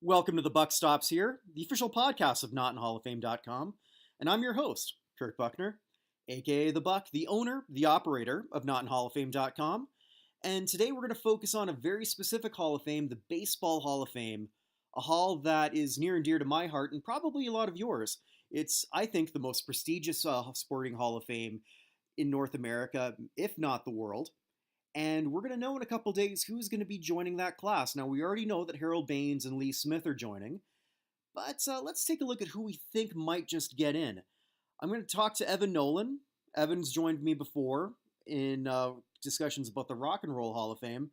Welcome to the Buck Stops Here, the official podcast of NotInHallOfFame.com, and I'm your host, Kirk Buchner, aka the Buck, the owner, the operator of NotInHallOfFame.com, and today we're going to focus on a very specific Hall of Fame, the Baseball Hall of Fame, a hall that is near and dear to my heart and probably a lot of yours. It's, I think, the most prestigious sporting Hall of Fame in North America, if not the world. And we're going to know in a couple days who's going to be joining that class. Now, we already know that Harold Baines and Lee Smith are joining, but let's take a look at who we think might just get in. I'm going to talk to Evan Nolan. Evan's joined me before in discussions about the Rock and Roll Hall of Fame,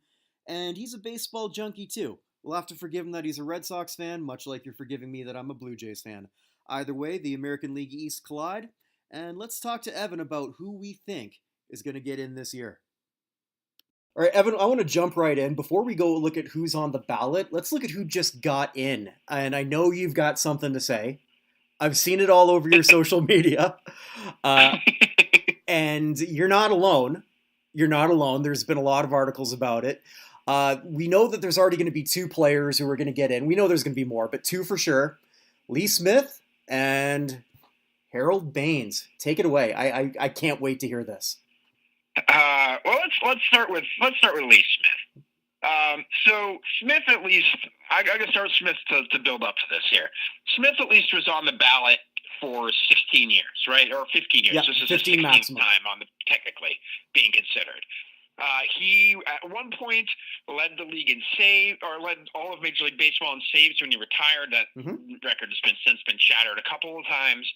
and he's a baseball junkie too. We'll have to forgive him that he's a Red Sox fan, much like you're forgiving me that I'm a Blue Jays fan. Either way, the American League East collide, and let's talk to Evan about who we think is going to get in this year. All right, Evan, I want to jump right in. Before we go look at who's on the ballot, let's look at who just got in. And I know you've got something to say. I've seen it all over your social media. And you're not alone. You're not alone. There's been a lot of articles about it. We know that there's already going to be two players who are going to get in. We know there's going to be more, but two for sure. Lee Smith and Harold Baines. Take it away. I can't wait to hear this. Well, let's start with Lee Smith. So Smith, at least, I got to start with Smith to build up to this here. Smith at least was on the ballot for 16 years, right, or 15 years. Yeah, this is 15 the 16th maximum time on the technically being considered. He at one point led the league in save, or led all of Major League Baseball in saves when he retired. That record has since been shattered a couple of times,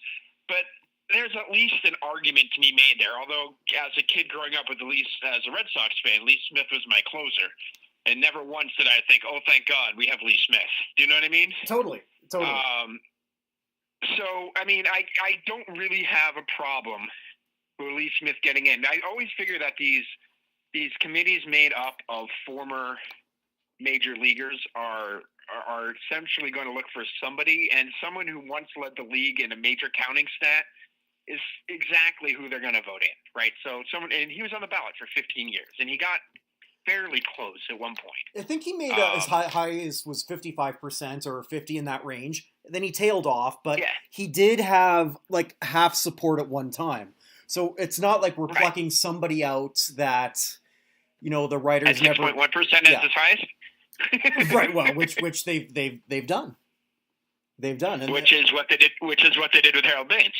but there's at least an argument to be made there. Although, as a kid growing up with as a Red Sox fan, Lee Smith was my closer, and never once did I think, "Oh, thank God, we have Lee Smith." Do you know what I mean? Totally. So, I mean, I don't really have a problem with Lee Smith getting in. I always figure that these committees made up of former major leaguers are essentially going to look for somebody, and someone who once led the league in a major counting stat is exactly who they're going to vote in, right? So and he was on the ballot for 15 years, and he got fairly close at one point. I think he made as high as was 55% or 50 in that range. Then he tailed off, but he did have like half support at one time. So it's not like we're plucking somebody out that, you know, the writers never. 6.1% is his highest. Right. Well, which they've done. They've done, and which is what they did. Which is what they did with Harold Baines.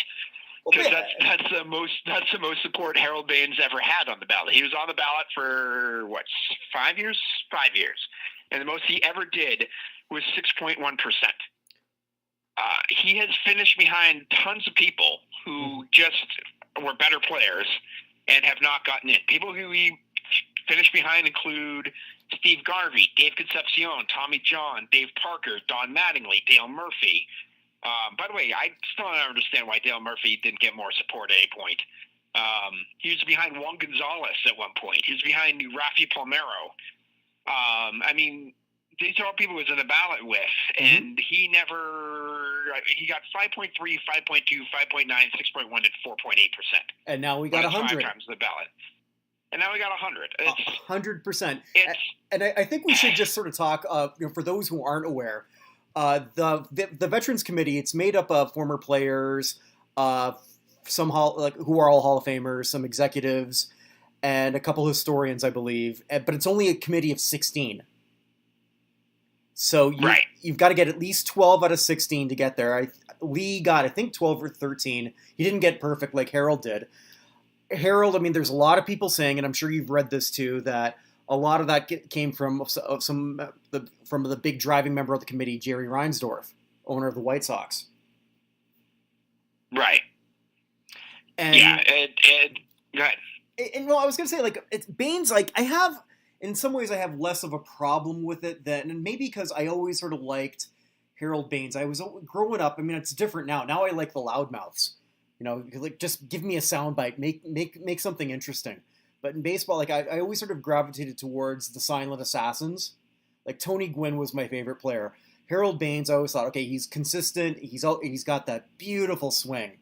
Because that's the most support Harold Baines ever had on the ballot. He was on the ballot for 5 years? 5 years. And the most he ever did was 6.1%. He has finished behind tons of people who just were better players and have not gotten in. People who he finished behind include Steve Garvey, Dave Concepcion, Tommy John, Dave Parker, Don Mattingly, Dale Murphy. By the way, I still don't understand why Dale Murphy didn't get more support at any point. He was behind Juan Gonzalez at one point. He was behind Rafi Palmeiro. I mean, these are all people he was in the ballot with, and he got 5.3, 5.2, 5.9, 6.1, and 4.8%. And now we got 100. 5 times the ballot. And now we got 100. It's 100%. And I think we should just sort of talk, for those who aren't aware, the Veterans Committee, it's made up of former players, some who are all Hall of Famers, some executives, and a couple historians, I believe. But it's only a committee of 16. So you've got to get at least 12 out of 16 to get there. Lee got, I think, 12 or 13. He didn't get perfect like Harold did. Harold, I mean, there's a lot of people saying, and I'm sure you've read this too, that a lot of that came from the big driving member of the committee, Jerry Reinsdorf, owner of the White Sox. Right. And, go ahead. And well, I was going to say, like, it's Baines, like, in some ways I have less of a problem with it and maybe because I always sort of liked Harold Baines. I was growing up, I mean, it's different now. Now I like the loudmouths. You know, like, just give me a soundbite, make something interesting. But in baseball, like, I always sort of gravitated towards the silent assassins. Like, Tony Gwynn was my favorite player. Harold Baines, I always thought, okay, he's consistent. He's got that beautiful swing.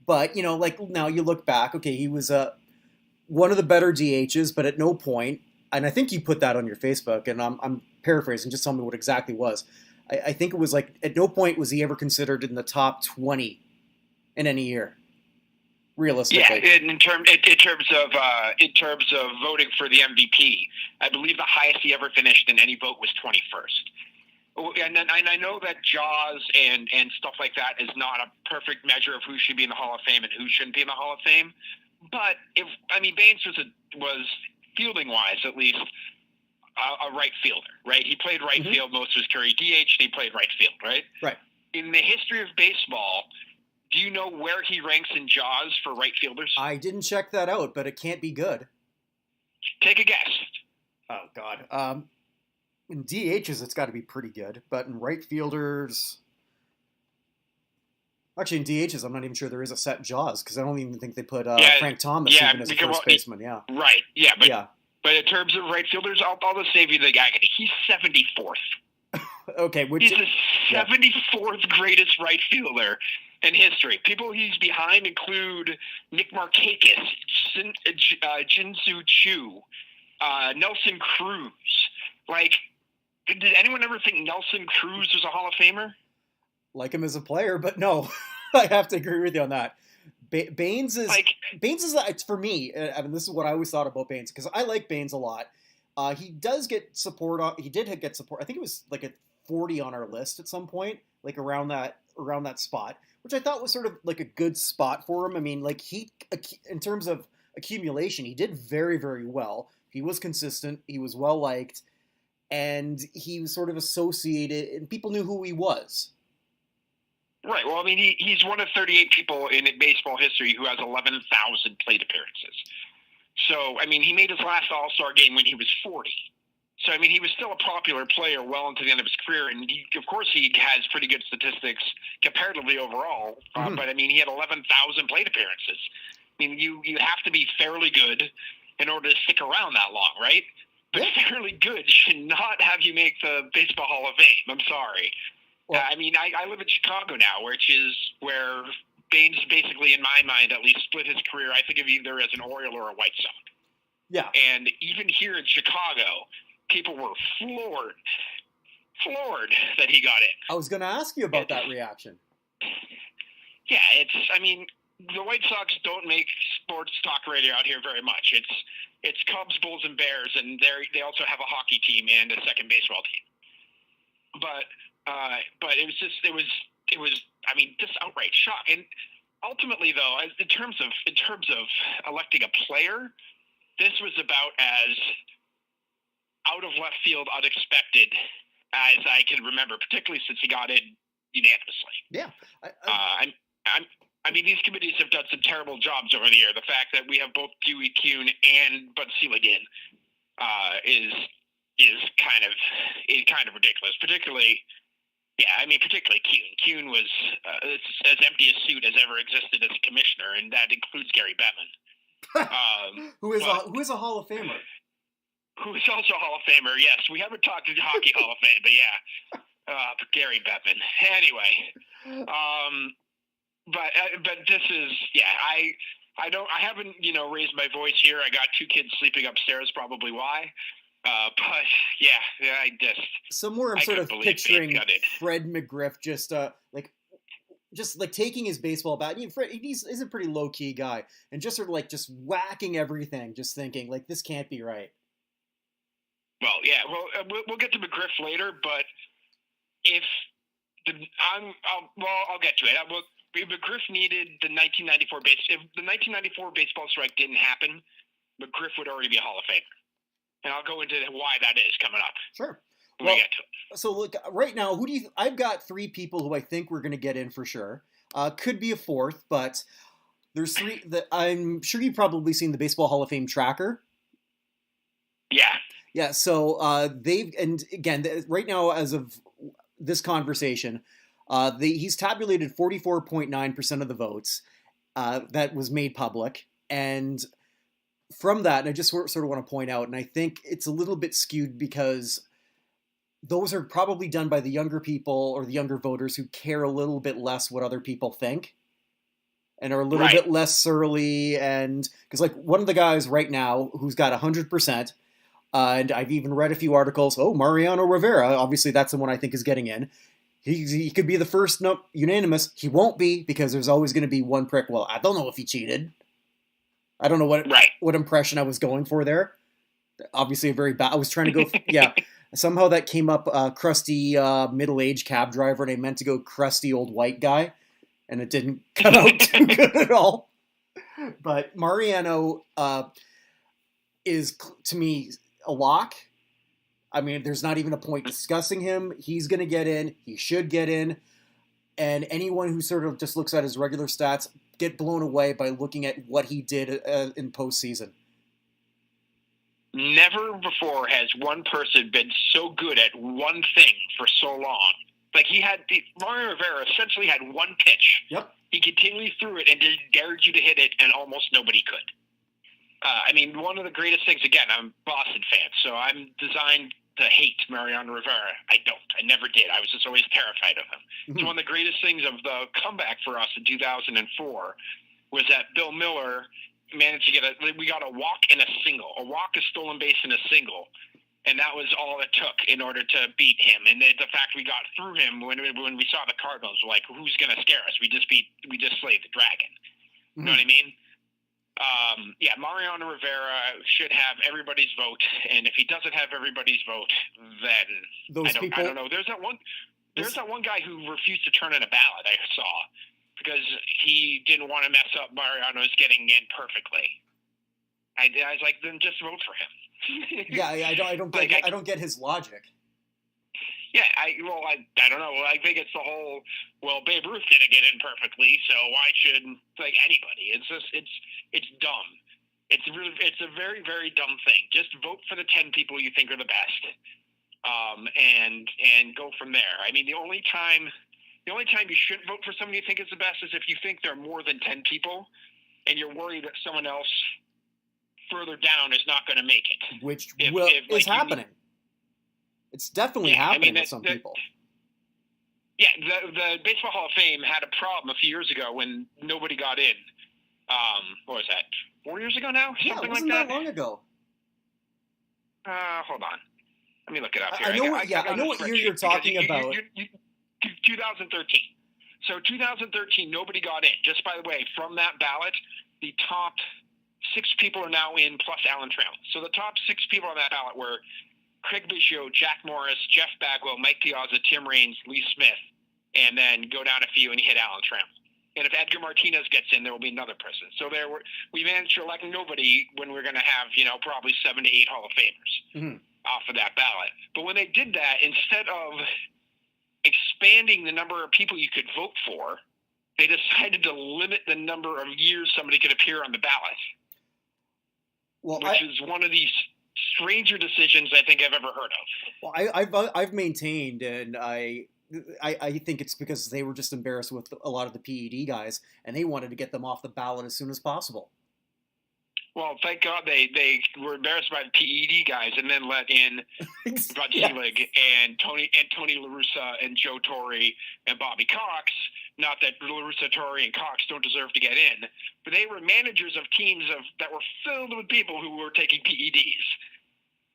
But, you know, like, now you look back, okay, he was one of the better DHs, but at no point, and I think you put that on your Facebook, and I'm paraphrasing, just tell me what exactly was. I think it was like at no point was he ever considered in the top 20 in any year. Realistically, yeah. In terms of voting for the MVP, I believe the highest he ever finished in any vote was 21st. And I know that Jaws and stuff like that is not a perfect measure of who should be in the Hall of Fame and who shouldn't be in the Hall of Fame. But Baines was fielding wise at least a right fielder, right? He played right field most of his career. DH, he played right field, right? Right. In the history of baseball, do you know where he ranks in Jaws for right fielders? I didn't check that out, but it can't be good. Take a guess. Oh, God. In DHs, it's got to be pretty good. But in right fielders... Actually, in DHs, I'm not even sure there is a set Jaws, because I don't even think they put Frank Thomas even as a first baseman. Yeah. Right. Yeah. But in terms of right fielders, I'll just save you the agony. He's 74th. Okay. He's the 74th greatest right fielder in history. People he's behind include Nick Markakis, Jinsu Chu, Nelson Cruz. Like, did anyone ever think Nelson Cruz was a Hall of Famer? Like him as a player, but no. I have to agree with you on that. Baines is it's for me. This is what I always thought about Baines, because I like Baines a lot. He does get support. He did get support. I think it was like a 40 on our list at some point, like around that spot, which I thought was sort of like a good spot for him. I mean, like in terms of accumulation, he did very, very well. He was consistent. He was well liked, and he was sort of associated, and people knew who he was. Right. Well, I mean, he's one of 38 people in baseball history who has 11,000 plate appearances. So, I mean, he made his last All-Star game when he was 40. So, I mean, he was still a popular player well into the end of his career, and of course he has pretty good statistics comparatively overall, but, I mean, he had 11,000 plate appearances. I mean, you have to be fairly good in order to stick around that long, right? But fairly good should not have you make the Baseball Hall of Fame. I'm sorry. Well, I mean, I live in Chicago now, which is where Baines basically, in my mind, at least split his career, I think of either as an Oriole or a White Sox. Yeah. And even here in Chicago, people were floored that he got in. I was going to ask you about that reaction. Yeah, I mean, the White Sox don't make sports talk radio out here very much. It's Cubs, Bulls, and Bears, and they also have a hockey team and a second baseball team. But it was I mean, just outright shock. And ultimately, though, in terms of electing a player, this was about as out of left field, unexpected as I can remember, particularly since he got in unanimously. Yeah, I mean, these committees have done some terrible jobs over the year. The fact that we have both Dewey Kuhn and Bud Selig in is kind of ridiculous, particularly. Yeah, I mean, particularly Kuhn. Kuhn was as empty a suit as ever existed as a commissioner, and that includes Gary Bettman. Who is a Hall of Famer. Who is also a Hall of Famer, yes. We haven't talked to the Hockey Hall of Fame, but yeah. Gary Bettman. Anyway. But this is, yeah, I haven't, raised my voice here. I got two kids sleeping upstairs, probably why. But yeah, I somewhere I'm sort of picturing Fred McGriff just taking his baseball bat. Fred, he's a pretty low key guy, and just sort of just whacking everything, just thinking like this can't be right. Well, yeah, we'll get to McGriff later, but I'll get to it. If McGriff needed the 1994 if the 1994 baseball strike didn't happen, McGriff would already be a Hall of Famer. And I'll go into why that is coming up. Sure. When we get to it. So look, right now, I've got three people who I think we're going to get in for sure. Could be a fourth, but there's three that I'm sure you've probably seen the Baseball Hall of Fame tracker. Yeah. Yeah. So right now, as of this conversation, he's tabulated 44.9% of the votes that was made public, and from that, and I just sort of want to point out, and I think it's a little bit skewed because those are probably done by the younger people or the younger voters who care a little bit less what other people think and are a little bit less surly. And because like one of the guys right now who's got 100%, And I've even read a few articles. Oh, Mariano Rivera, obviously that's the one I think is getting in. He could be the first unanimous. He won't be because there's always going to be one prick. Well, I don't know if he cheated. I don't know what impression I was going for there. Obviously a very bad. I was trying to go. Yeah. Somehow that came up, crusty middle-aged cab driver, and I meant to go crusty old white guy, and it didn't come out too good at all. But Mariano is, to me, a lock. I mean, there's not even a point discussing him. He's going to get in. He should get in. And anyone who sort of just looks at his regular stats get blown away by looking at what he did in postseason. Never before has one person been so good at one thing for so long. Like Mario Rivera essentially had one pitch. Yep. He continually threw it and just dared you to hit it, and almost nobody could. I mean, one of the greatest things, again, I'm a Boston fan, so I'm designed to hate Mariano Rivera. I don't. I never did. I was just always terrified of him. Mm-hmm. So one of the greatest things of the comeback for us in 2004 was that Bill Miller managed to we got a walk and a single, a walk, a stolen base, and a single, and that was all it took in order to beat him. And the fact we got through him when we saw the Cardinals, we're like, who's going to scare us? We just slayed the dragon. Mm-hmm. You know what I mean? Yeah, Mariano Rivera should have everybody's vote, and if he doesn't have everybody's vote, then I don't know. There's that one guy who refused to turn in a ballot I saw, because he didn't want to mess up Mariano's getting in perfectly. I was like, then just vote for him. Yeah, I don't get his logic. Yeah, I don't know. I think it's the whole, Babe Ruth didn't get in perfectly, so why should anybody? It's just it's dumb. It's a very, very dumb thing. Just vote for the 10 people you think are the best, and go from there. I mean, the only time you shouldn't vote for somebody you think is the best is if you think there are more than 10 people, and you're worried that someone else further down is not going to make it. Which is happening. It's definitely happening with some people. Yeah, the Baseball Hall of Fame had a problem a few years ago when nobody got in. What was that? 4 years ago now? Something wasn't like that? Long ago. Hold on. Let me look it up here. I know what year you're talking about. 2013. So 2013, nobody got in. Just by the way, from that ballot, the top 6 people are now in, plus Alan Trammell. So the top 6 people on that ballot were Craig Biggio, Jack Morris, Jeff Bagwell, Mike Piazza, Tim Raines, Lee Smith, and then go down a few and hit Alan Trammell. And if Edgar Martinez gets in, there will be another person. So we managed to elect nobody when we're going to have, probably 7 to 8 Hall of Famers off of that ballot. But when they did that, instead of expanding the number of people you could vote for, they decided to limit the number of years somebody could appear on the ballot. Which is one of these stranger decisions I think I've ever heard of. Well, I've maintained, and I think it's because they were just embarrassed with a lot of the PED guys, and they wanted to get them off the ballot as soon as possible. Well, thank God they were embarrassed by the PED guys, and then let in Bud Selig and Tony La Russa and Joe Torre and Bobby Cox. Not that La Russa, Torre, and Cox don't deserve to get in, but they were managers of teams that were filled with people who were taking PEDs.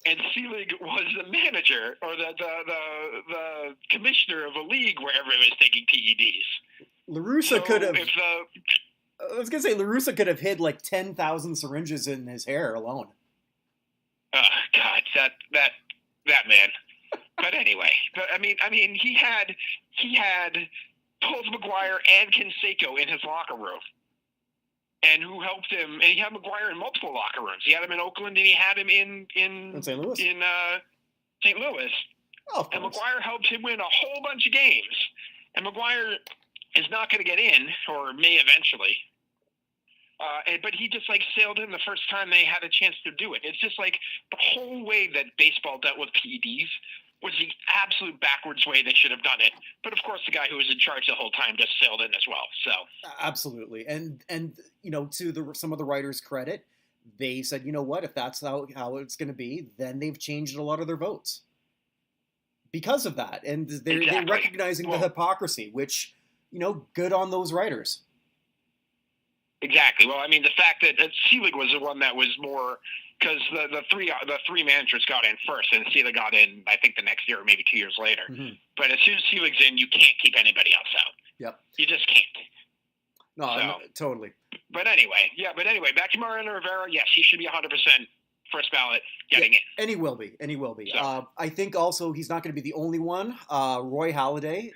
And Selig was the manager or the commissioner of a league where everybody was taking PEDs. La Russa could have. I was gonna say La Russa could have hid like 10,000 syringes in his hair alone. Oh God, that man. But anyway, I mean, he had Pulse McGuire and Canseco in his locker room. And who helped him? And he had McGuire in multiple locker rooms. He had him in Oakland, and he had him in St. Louis. In St. Louis. Oh, and McGuire helped him win a whole bunch of games. And McGuire is not going to get in, or may eventually. But he just sailed in the first time they had a chance to do it. It's just like the whole way that baseball dealt with PEDs was the absolute backwards way they should have done it. But of course, the guy who was in charge the whole time just sailed in as well. So absolutely, and to some of the writers' credit, they said, you know what, if that's how it's going to be, then they've changed a lot of their votes because of that, and they're recognizing the hypocrisy, which good on those writers. Exactly. Well, I mean, the fact that Selig was the one that was more because the three managers got in first, and Selig got in, I think, the next year or maybe 2 years later. Mm-hmm. But as soon as Selig's in, you can't keep anybody else out. Yep. You just can't. No, totally. But anyway, back to Mariano Rivera. Yes, he should be 100% first ballot getting in. And he will be. So. I think also he's not going to be the only one. Roy Halladay,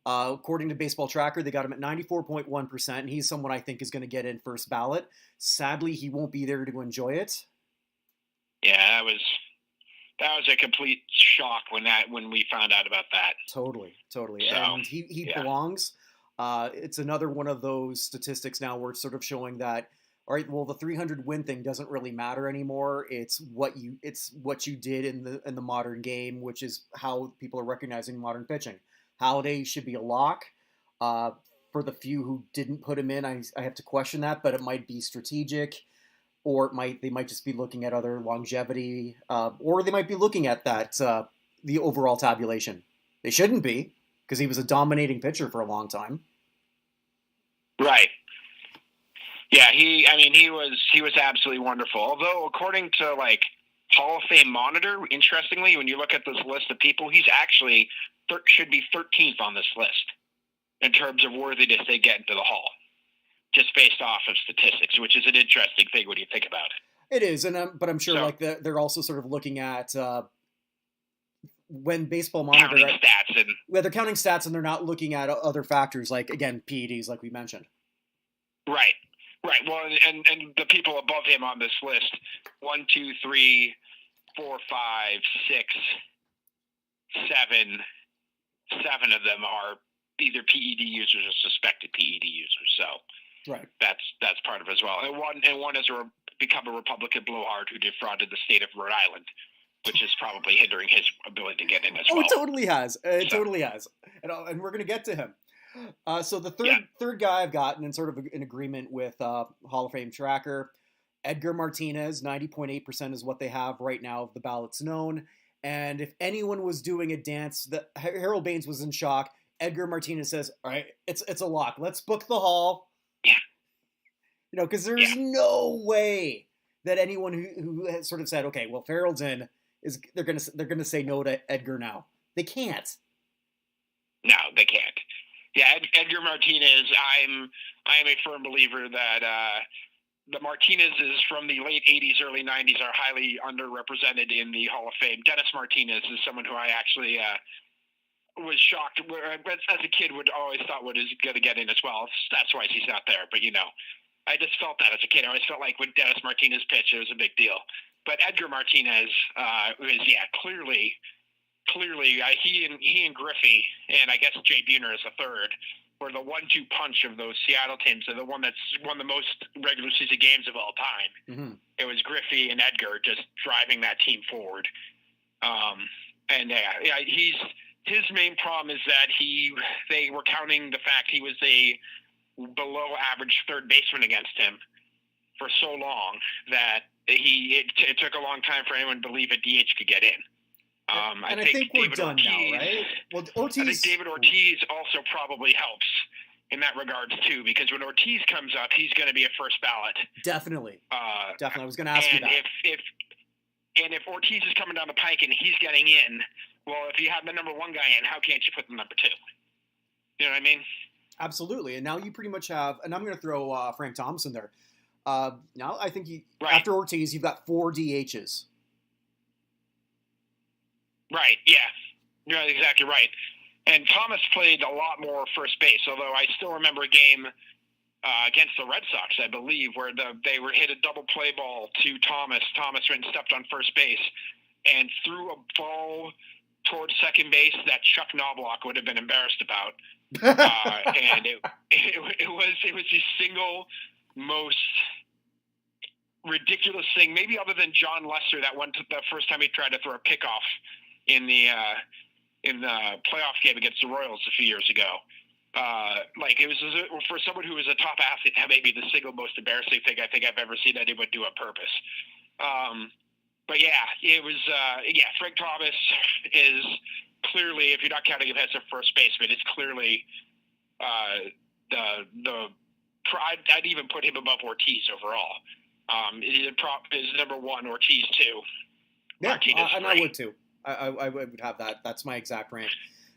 according to Baseball Tracker, they got him at 94.1%, and he's someone I think is going to get in first ballot. Sadly, he won't be there to enjoy it. Yeah, that was a complete shock when we found out about that. Totally. So, and he belongs. It's another one of those statistics now where it's sort of showing that, all right, well, the 300 win thing doesn't really matter anymore. It's what you did in the modern game, which is how people are recognizing modern pitching. Halladay should be a lock. For the few who didn't put him in, I have to question that, but it might be strategic, or they might just be looking at other longevity, or they might be looking at that the overall tabulation. They shouldn't be, because he was a dominating pitcher for a long time. Right. Yeah, he was absolutely wonderful. Although, according to Hall of Fame Monitor, interestingly, when you look at this list of people, he's actually should be 13th on this list in terms of worthiness they get into the Hall, just based off of statistics, which is an interesting thing when you think about it. It is, but I'm sure they're also sort of looking at when Baseball Monitor stats they're counting stats, and they're not looking at other factors like, again, PEDs, like we mentioned. Right. Well, and the people above him on this list, 1, 2, 3, 4, 5, 6, 7 of them are either PED users or suspected PED users. So right, that's part of it as well. And one has become a Republican blowhard who defrauded the state of Rhode Island, which is probably hindering his ability to get in as well. Oh, it totally has. Totally has. And we're going to get to him. So the third guy I've gotten in sort of in agreement with Hall of Fame Tracker, Edgar Martinez, 90.8% is what they have right now of the ballots known. And if anyone was doing a dance, Harold Baines was in shock. Edgar Martinez says, all right, it's a lock. Let's book the Hall. Yeah. Because there's no way that anyone who has sort of said, okay, well, if Harold's in, they're gonna say no to Edgar now. They can't. No, they can't. Yeah, Edgar Martinez. I am a firm believer that the Martinezes from the late '80s, early '90s are highly underrepresented in the Hall of Fame. Dennis Martinez is someone who I actually was shocked as a kid. Would always thought was going to get in as well. That's why he's not there. But I just felt that as a kid. I always felt like when Dennis Martinez pitched, it was a big deal. But Edgar Martinez was clearly he and Griffey, and I guess Jay Buchner is the third, were the 1-2 punch of those Seattle teams, and the one that's won the most regular season games of all time. Mm-hmm. It was Griffey and Edgar just driving that team forward. His main problem is that they were counting the fact he was a below average third baseman against him for so long that it took a long time for anyone to believe a DH could get in. I think we're done now, right? Well, Ortiz. I think David Ortiz also probably helps in that regards too, because when Ortiz comes up, he's going to be a first ballot. Definitely. Definitely. I was going to ask you that. If Ortiz is coming down the pike and he's getting in, well, if you have the number one guy in, how can't you put the number two? You know what I mean? Absolutely. And now you pretty much have, and I'm going to throw Frank Thompson there. Now I think after Ortiz, you've got 4 DHs. Right, yeah. You're exactly right. And Thomas played a lot more first base, although I still remember a game against the Red Sox, I believe, where they were hit a double play ball to Thomas. Thomas went and stepped on first base and threw a ball towards second base that Chuck Knobloch would have been embarrassed about. And it was the single most ridiculous thing, maybe other than John Lester, the first time he tried to throw a pickoff in the playoff game against the Royals a few years ago. It was for someone who was a top athlete, that may be the single most embarrassing thing I think I've ever seen anyone do on purpose. But yeah, it was. Frank Thomas is clearly, if you're not counting him as a first baseman, it's clearly I'd even put him above Ortiz overall. Is number 1, Ortiz 2. Yeah, Martinez and 3. I would too. I would have that. That's my exact rank.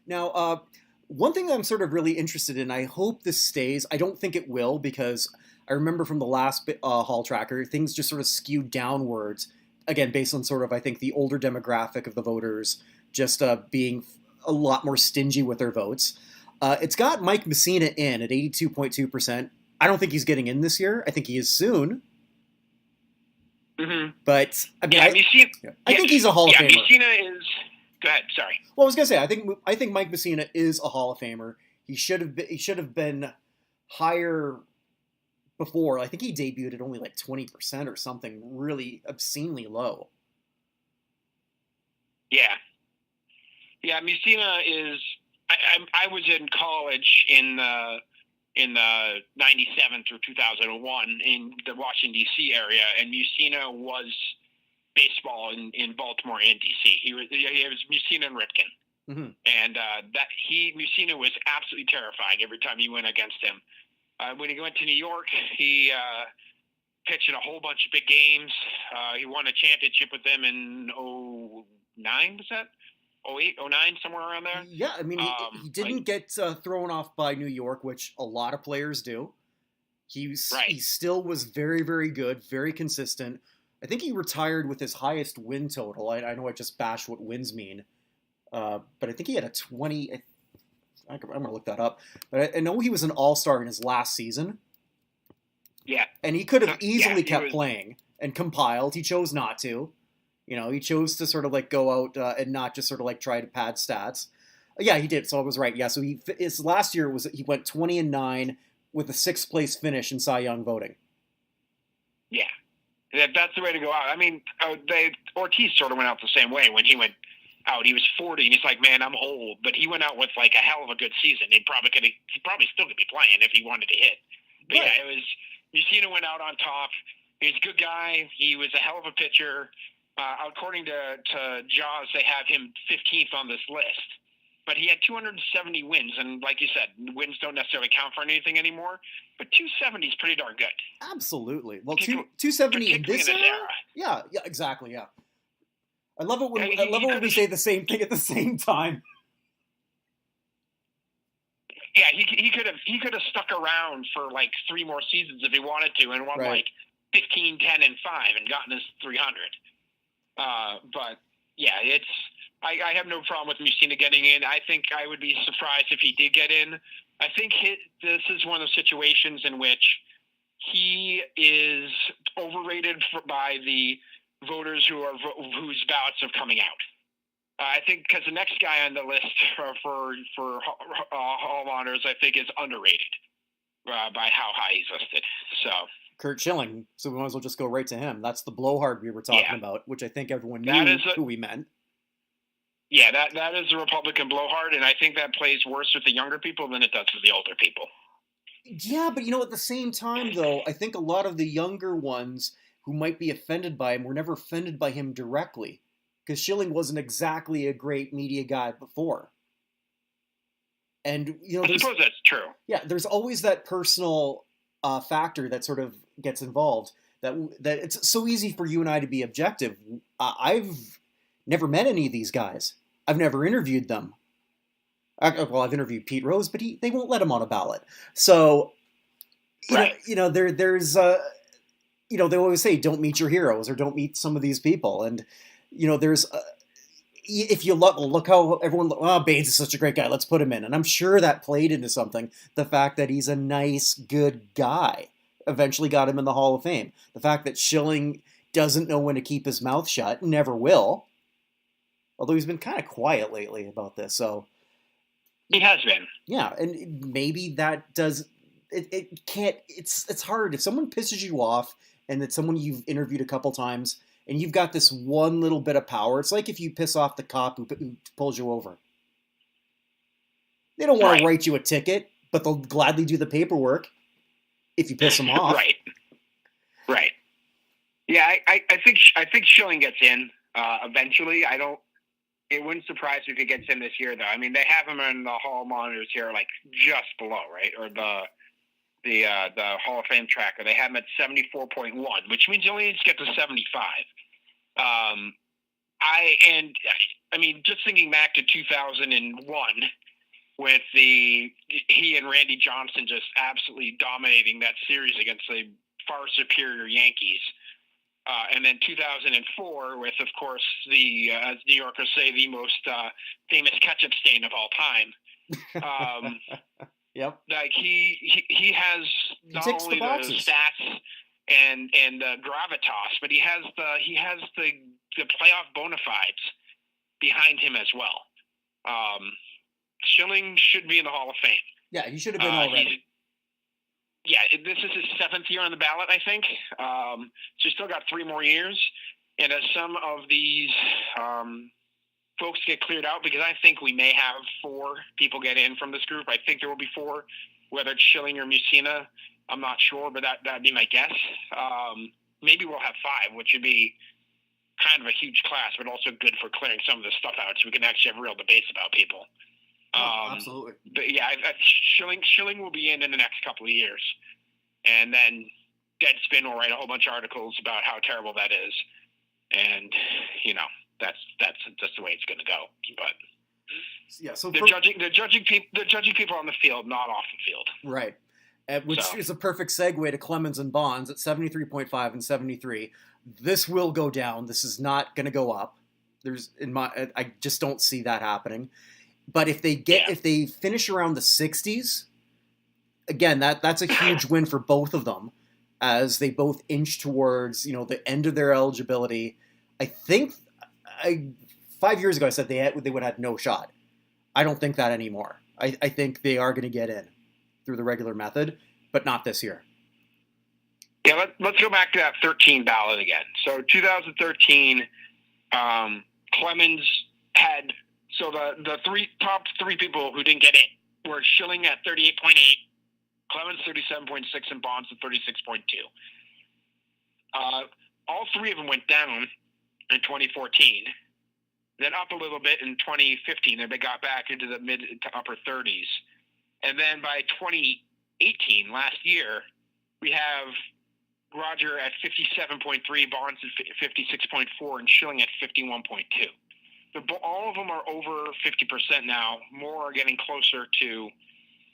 Now, one thing that I'm sort of really interested in, I hope this stays. I don't think it will, because I remember from the last Hall Tracker, things just sort of skewed downwards, again, based on sort of, I think, the older demographic of the voters just being a lot more stingy with their votes. It's got Mike Messina in at 82.2%. I don't think he's getting in this year. I think he is soon. Mm-hmm. But I mean, I think he's a Hall of Famer. Messina is. Go ahead. Sorry. Well, I was gonna say I think Mike Messina is a Hall of Famer. He should have been higher before. I think he debuted at only like 20% or something really obscenely low. Yeah. Yeah, Messina is. I was in college in the 97 through 2001 in the Washington, D.C. area, and Messina was baseball in Baltimore and D.C. He was Messina and Ripken. Mm-hmm. And Messina was absolutely terrifying every time you went against him. When he went to New York, he pitched in a whole bunch of big games. He won a championship with them in 2009, was that? 2008, 2009, somewhere around there. Yeah, I mean, he didn't get thrown off by New York, which a lot of players do. He still was very, very good, very consistent. I think he retired with his highest win total. I know I just bashed what wins mean, but I think he had a 20. I'm going to look that up. But I know he was an all-star in his last season. Yeah. And he could have easily kept playing and compiled. He chose not to. You know, he chose to sort of like go out and not just sort of like try to pad stats. Yeah, he did. So I was right. Yeah, so his last year he went 20-9 with a 6th place finish in Cy Young voting. Yeah, that's the way to go out. I mean, Ortiz sort of went out the same way when he went out. He was 40, and he's like, "Man, I'm old," but he went out with like a hell of a good season. He probably still could be playing if he wanted to hit. But right. Yeah, it was Messina went out on top. He was a good guy. He was a hell of a pitcher. According to Jaws, they have him 15th on this list. But he had 270 wins, and like you said, wins don't necessarily count for anything anymore. But 270 is pretty darn good. Absolutely. Well, 270 in this era? Yeah, exactly, yeah. I love it when we say the same thing at the same time. Yeah, he could have stuck around for like 3 more seasons if he wanted to, and won like 15, 10, and 5, and gotten his 300. But yeah, I have no problem with Messina getting in. I think I would be surprised if he did get in. I think this is one of those situations in which he is overrated by the voters whose ballots are coming out. I think because the next guy on the list for Hall of Honors, I think, is underrated by how high he's listed. So. Kurt Schilling, so we might as well just go right to him. That's the blowhard we were talking about, which I think everyone knew who we meant. Yeah, that is the Republican blowhard, and I think that plays worse with the younger people than it does with the older people. Yeah, but at the same time, though, I think a lot of the younger ones who might be offended by him were never offended by him directly, because Schilling wasn't exactly a great media guy before. And, I suppose that's true. Yeah, there's always that personal factor that sort of gets involved, that it's so easy for you and I to be objective. I've never met any of these guys. I've never interviewed them. I've interviewed Pete Rose, but they won't let him on a ballot. So, there's they always say, don't meet your heroes or don't meet some of these people. And, there's, if you look how everyone, Baines is such a great guy, let's put him in. And I'm sure that played into something. The fact that he's a nice, good guy eventually got him in the Hall of Fame. The fact that Schilling doesn't know when to keep his mouth shut, never will. Although he's been kind of quiet lately about this, so. He has been. Yeah, and maybe that does, it can't, it's hard. If someone pisses you off, and it's someone you've interviewed a couple times, and you've got this one little bit of power, it's like if you piss off the cop who pulls you over. They don't want to write you a ticket, but they'll gladly do the paperwork if you piss them off. Right. Yeah, I think Schilling gets in eventually. It wouldn't surprise me if he gets in this year, though. I mean, they have him in the Hall of Honors here, like just below, right? Or the Hall of Fame tracker. They have him at 74.1, which means he only needs to get to 75. Just thinking back to 2001 with he and Randy Johnson just absolutely dominating that series against the far superior Yankees. And then 2004 with, of course, as New Yorkers say, the most famous ketchup stain of all time. Yep. Like he has not only the stats and the gravitas, but he has the playoff bona fides behind him as well. Schilling should be in the Hall of Fame. Yeah, he should have been already. This is his 7th year on the ballot, I think. So he's still got 3 more years. And as some of these folks get cleared out, because I think we may have 4 people get in from this group. I think there will be 4, whether it's Schilling or Mussina. I'm not sure, but that'd be my guess. Maybe we'll have 5, which would be kind of a huge class, but also good for clearing some of this stuff out so we can actually have real debates about people. Absolutely. But yeah, Schilling will be in the next couple of years. And then Deadspin will write a whole bunch of articles about how terrible that is. And, that's just the way it's going to go. But yeah, so they're judging people on the field, not off the field. Right. Which is a perfect segue to Clemens and Bonds at 73.5 and 73. This will go down. This is not going to go up. I just don't see that happening. But if they finish around the 60s, again, that's a huge win for both of them, as they both inch towards the end of their eligibility. I think 5 years ago I said they would have had no shot. I don't think that anymore. I think they are going to get in through the regular method, but not this year. Yeah, let's go back to that 13 ballot again. So 2013, Clemens had. So the top three people who didn't get in were Schilling at 38.8, Clemens 37.6, and Bonds at 36.2. All 3 of them went down in 2014, then up a little bit in 2015, and they got back into the mid to upper 30s. And then by 2018, last year, we have Roger at 57.3, Bonds at 56.4, and Schilling at 51.2. All of them are over 50% now. More are getting closer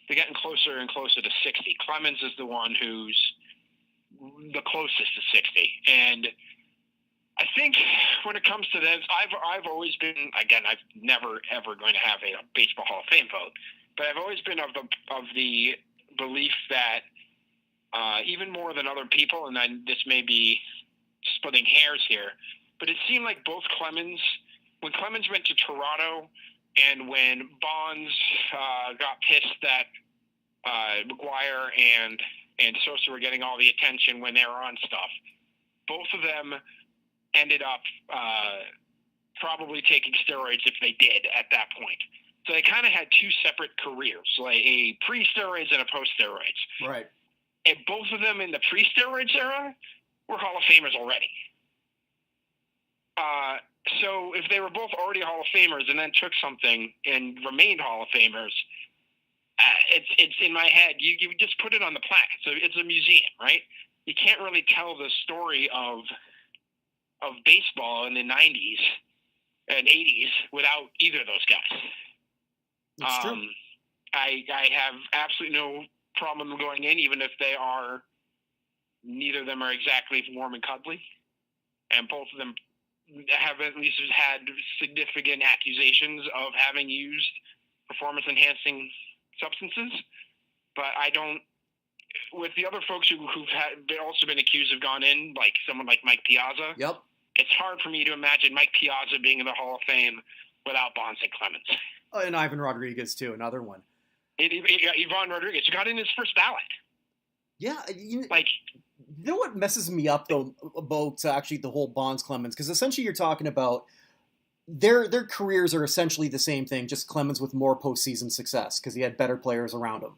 and closer to 60. Clemens is the one who's the closest to 60. And I think when it comes to this, I've always been, again, I've never ever going to have a baseball Hall of Fame vote, but I've always been of the belief that even more than other people, and this may be splitting hairs here, but it seemed like both Clemens. When Clemens went to Toronto and when Bonds got pissed that McGuire and Sosa were getting all the attention when they were on stuff, both of them ended up probably taking steroids if they did at that point. So they kind of had 2 separate careers, like a pre-steroids and a post-steroids. Right. And both of them in the pre-steroids era were Hall of Famers already. So if they were both already Hall of Famers and then took something and remained Hall of Famers, it's in my head. You just put it on the plaque. So it's a museum, right? You can't really tell the story of baseball in the 90s and 80s without either of those guys. That's true. I have absolutely no problem going in, even if neither of them are exactly warm and cuddly, and both of them have at least had significant accusations of having used performance-enhancing substances. But I don't, with the other folks who've also been accused of gone in, like someone like Mike Piazza. Yep. It's hard for me to imagine Mike Piazza being in the Hall of Fame without Bonds and Clemens. And Ivan Rodriguez, too, another one. Ivan Rodriguez got in his first ballot. Yeah. You know what messes me up, though, about actually the whole Bonds Clemens? Because essentially you're talking about their careers are essentially the same thing, just Clemens with more postseason success because he had better players around him,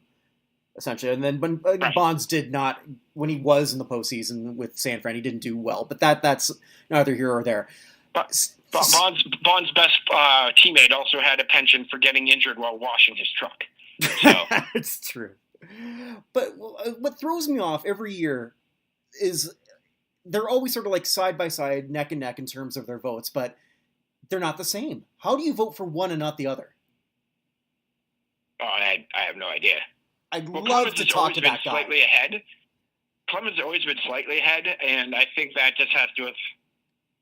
essentially. And then when Bonds did not, when he was in the postseason with San Fran, he didn't do well. But that's neither here or there. But Bond's best teammate also had a penchant for getting injured while washing his truck. So. It's true. But what throws me off every year is they're always sort of like side by side, neck and neck in terms of their votes, but they're not the same. How do you vote for one and not the other? Oh, I have no idea. I'd Well, love to talk to that guy. Slightly ahead. Clemens has always been slightly ahead, and I think that just has to do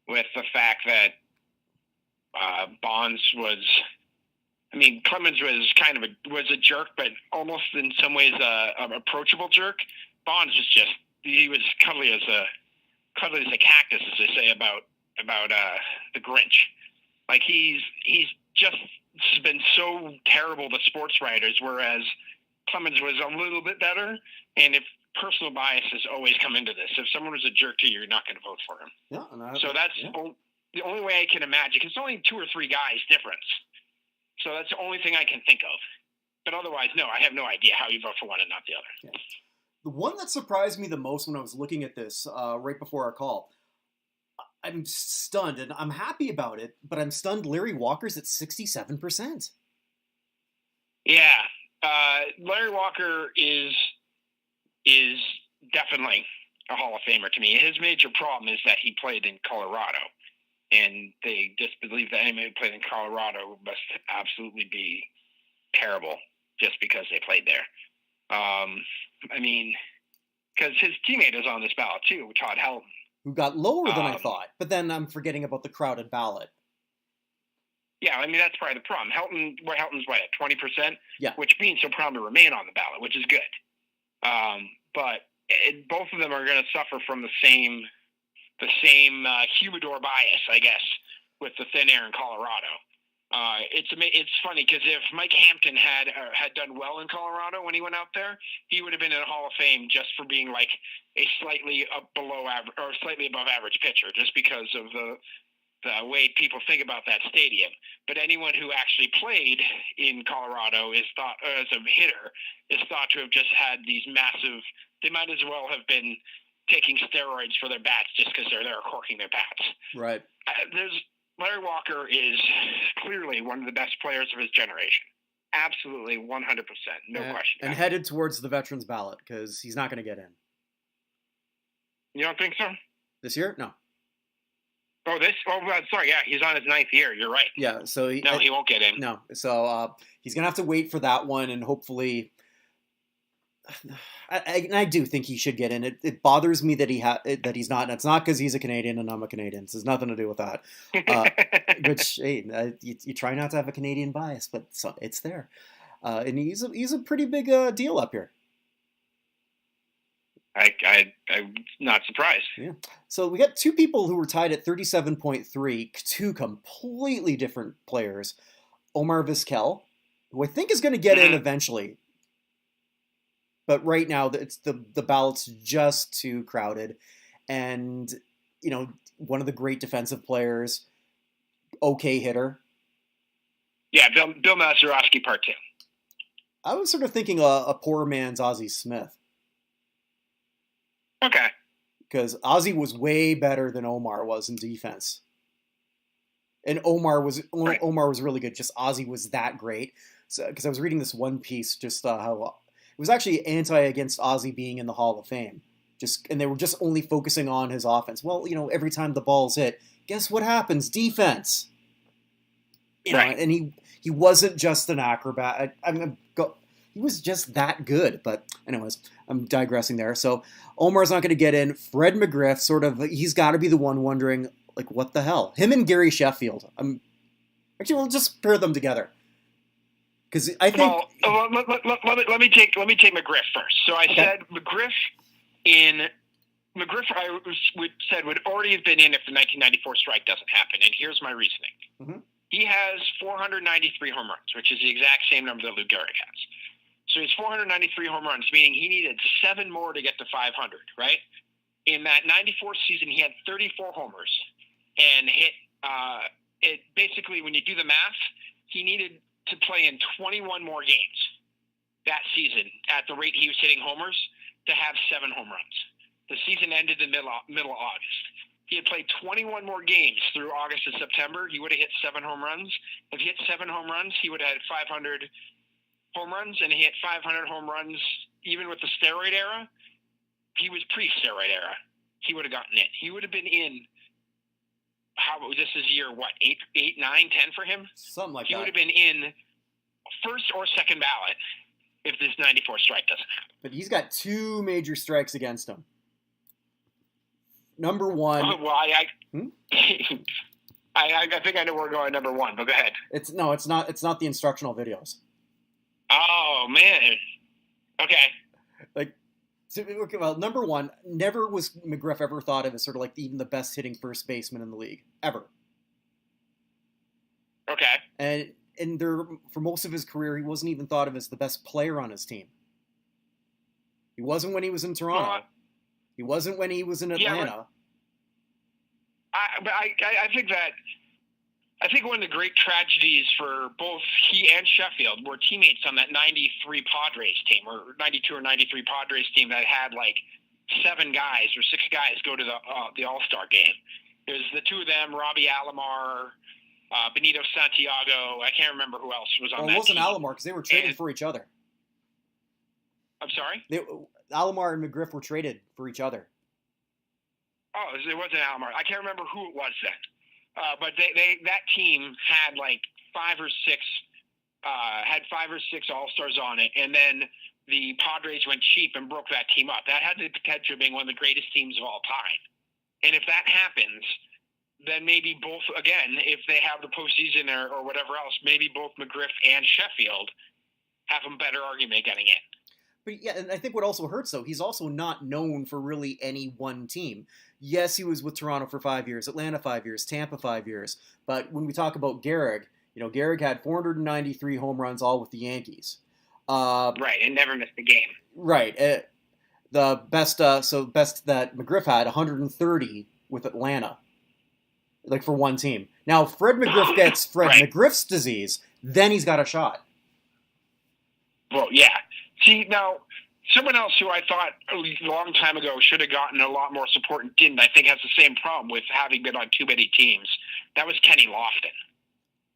with the fact that Bonds was. I mean, Clemens was kind of a jerk, but almost in some ways an approachable jerk. Bonds was he was cuddly as a cactus, as they say about the Grinch. Like he's just been so terrible to sports writers, whereas Clemens was a little bit better. And if personal biases always come into this, if someone was a jerk to you, you're not going to vote for him. Yeah, so that's the only way I can imagine. Because it's only 2 or 3 guys difference. So that's the only thing I can think of. But otherwise, no, I have no idea how you vote for one and not the other. Yeah. The one that surprised me the most when I was looking at this right before our call, I'm stunned, and I'm happy about it, but I'm stunned Larry Walker's at 67%. Yeah. Larry Walker is definitely a Hall of Famer to me. His major problem is that he played in Colorado, and they just believe that anyone who played in Colorado must absolutely be terrible just because they played there. I mean, because his teammate is on this ballot too, Todd Helton, who got lower than I thought, but then I'm forgetting about the crowded ballot. Yeah, I mean, that's probably the problem. Helton's what, at 20%? Yeah. Which means he'll probably remain on the ballot, which is good. But both of them are going to suffer from the same humidor bias, I guess, with the thin air in Colorado. It's funny because if Mike Hampton had done well in Colorado when he went out there, he would have been in the Hall of Fame just for being like a slightly below average or slightly above average pitcher, just because of the way people think about that stadium. But anyone who actually played in Colorado is thought, as a hitter, is thought to have just had these massive. They might as well have been taking steroids for their bats just because they're there corking their bats. Right. Larry Walker is clearly one of the best players of his generation. Absolutely, 100%, no question. And headed towards the veterans ballot because he's not going to get in. You don't think so? This year? No. Sorry, yeah, he's on his 9th year. You're right. Yeah, so he won't get in. No, so he's going to have to wait for that one, and hopefully... I do think he should get in. It bothers me that that he's not. And it's not because he's a Canadian and I'm a Canadian. This has nothing to do with that. Which hey, you try not to have a Canadian bias, but it's there. And he's a pretty big deal up here. I'm not surprised. Yeah. So we got 2 people who were tied at 37.3, 2 completely different players. Omar Vizquel, who I think is going to get in eventually. But right now, it's the ballot's just too crowded. And, one of the great defensive players, okay hitter. Yeah, Bill Mazeroski Part 2. I was sort of thinking a poor man's Ozzie Smith. Okay. Because Ozzie was way better than Omar was in defense. And Omar was really good. Just Ozzie was that great. So, because I was reading this one piece, just how... It was actually against Ozzie being in the Hall of Fame. And they were just only focusing on his offense. Well, every time the ball's hit, guess what happens? Defense. Right. And he wasn't just an acrobat. He was just that good. But anyways, I'm digressing there. So Omar's not going to get in. Fred McGriff, he's got to be the one wondering, like, what the hell? Him and Gary Sheffield. We'll just pair them together. Because I think. Well, let me take McGriff first. So I said McGriff I said would already have been in if the 1994 strike doesn't happen, and here's my reasoning. Mm-hmm. He has 493 home runs, which is the exact same number that Lou Gehrig has. So he's 493 home runs, meaning he needed 7 more to get to 500. Right? In that 94 season, he had 34 homers and hit. It basically, when you do the math, he needed to play in 21 more games that season at the rate he was hitting homers to have 7 home runs. The season ended in middle of August. He had played 21 more games through August and September. He would have hit 7 home runs. If he hit 7 home runs, he would have had 500 home runs, and he hit 500 home runs, even with the steroid era, he was pre-steroid era. He would have gotten in. He would have been in. This is year what? 8, 9, 10 for him. Something like that. He would have been in first or second ballot if this 94 strike doesn't happen. But he's got 2 major strikes against him. Number one. Well, I think I know where we're going. Number one, but go ahead. It's not the instructional videos. Oh man. Okay. Well, number one, never was McGriff ever thought of as sort of like even the best hitting first baseman in the league ever. Okay. And for most of his career, he wasn't even thought of as the best player on his team. He wasn't when he was in Toronto. He wasn't when he was in Atlanta. I think one of the great tragedies for both he and Sheffield were teammates on that 93 Padres team, or 92 or 93 Padres team that had like 7 guys or 6 guys go to the All-Star game. There's the 2 of them, Robbie Alomar, Benito Santiago. I can't remember who else was on that team. It wasn't Alomar because they were traded for each other. I'm sorry? Alomar and McGriff were traded for each other. Oh, it wasn't Alomar. I can't remember who it was then. But that team had like 5 or 6 All-Stars on it, and then the Padres went cheap and broke that team up. That had the potential of being one of the greatest teams of all time. And if that happens, then maybe both, again, if they have the postseason or whatever else, maybe both McGriff and Sheffield have a better argument getting in. But yeah, and I think what also hurts, though, he's also not known for really any one team. Yes, he was with Toronto for 5 years, Atlanta 5 years, Tampa 5 years. But when we talk about Gehrig, Gehrig had 493 home runs, all with the Yankees. Right, and never missed a game. Right. The best that McGriff had, 130 with Atlanta, like for one team. Now, Fred McGriff gets McGriff's disease, then he's got a shot. Well, yeah. See, now, someone else who I thought a long time ago should have gotten a lot more support and didn't, I think has the same problem with having been on too many teams. That was Kenny Lofton.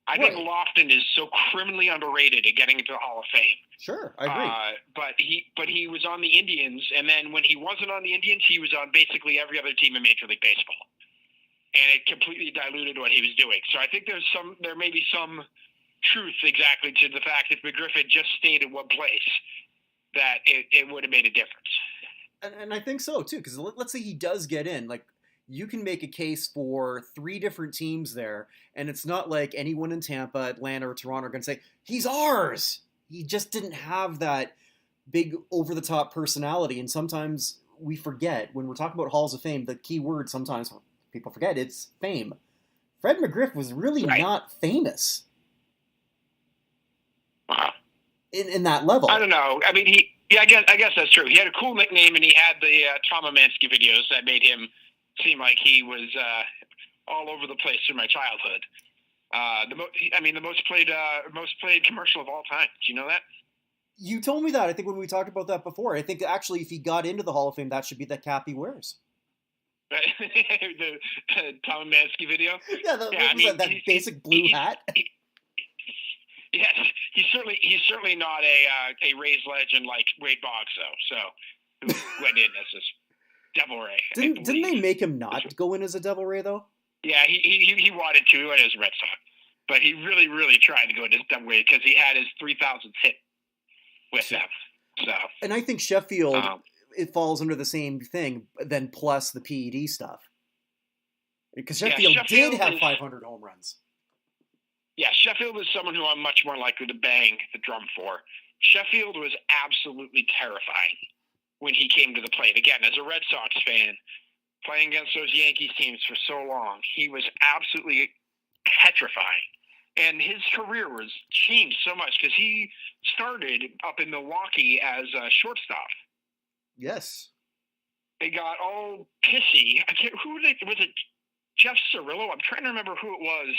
I think Lofton is so criminally underrated at getting into the Hall of Fame. Sure, I agree. But he was on the Indians, and then when he wasn't on the Indians, he was on basically every other team in Major League Baseball. And it completely diluted what he was doing. So I think there may be some truth exactly to the fact that McGriff had just stayed in one place, that it would have made a difference. And I think so, too, because let's say he does get in. Like, you can make a case for 3 different teams there, and it's not like anyone in Tampa, Atlanta, or Toronto are going to say, he's ours! He just didn't have that big, over-the-top personality, and sometimes we forget, when we're talking about Halls of Fame, the key word sometimes people forget, it's fame. Fred McGriff was really not famous. Wow. In that level. I don't know. I mean, I guess that's true. He had a cool nickname, and he had the Tom Amansky videos that made him seem like he was all over the place through my childhood. The most played commercial of all time. Do you know that? You told me that. I think when we talked about that before. I think actually, if he got into the Hall of Fame, that should be the cap he wears. the Tom Amansky video. Yeah, that basic blue hat. Yes, he's certainly not a Rays legend like Wade Boggs, though. So who went in as this Devil Ray? Didn't they make him not go in as a Devil Ray though? Yeah, he wanted to. He went as a Red Sox, but he really, really tried to go in as Devil Ray because he had his 3,000th hit with them. So, and I think Sheffield it falls under the same thing, then plus the PED stuff, because Sheffield did have 500 home runs. Yeah, Sheffield is someone who I'm much more likely to bang the drum for. Sheffield was absolutely terrifying when he came to the plate. Again, as a Red Sox fan, playing against those Yankees teams for so long, he was absolutely petrifying. And his career was changed so much because he started up in Milwaukee as a shortstop. Yes. They got all pissy. Was it Jeff Cirillo? I'm trying to remember who it was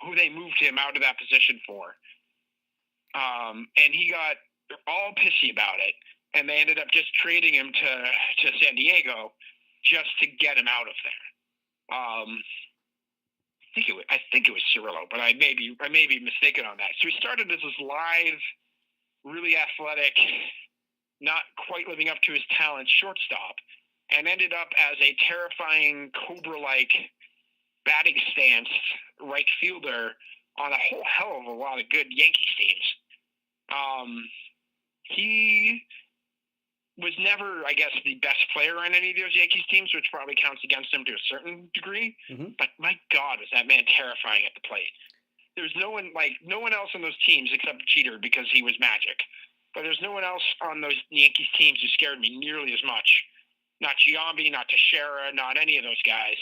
who they moved him out of that position for. And he got all pissy about it. And they ended up just trading him to San Diego just to get him out of there. I think it was Cirillo, but I may be mistaken on that. So he started as this live, really athletic, not quite living up to his talent shortstop, and ended up as a terrifying Cobra-like batting stance right fielder on a whole hell of a lot of good Yankees teams. He was never, I guess, the best player on any of those Yankees teams, which probably counts against him to a certain degree. Mm-hmm. But my God, was that man terrifying at the plate. There's no one else on those teams except Jeter because he was magic. But there's no one else on those Yankees teams who scared me nearly as much. Not Giambi, not Teixeira, not any of those guys,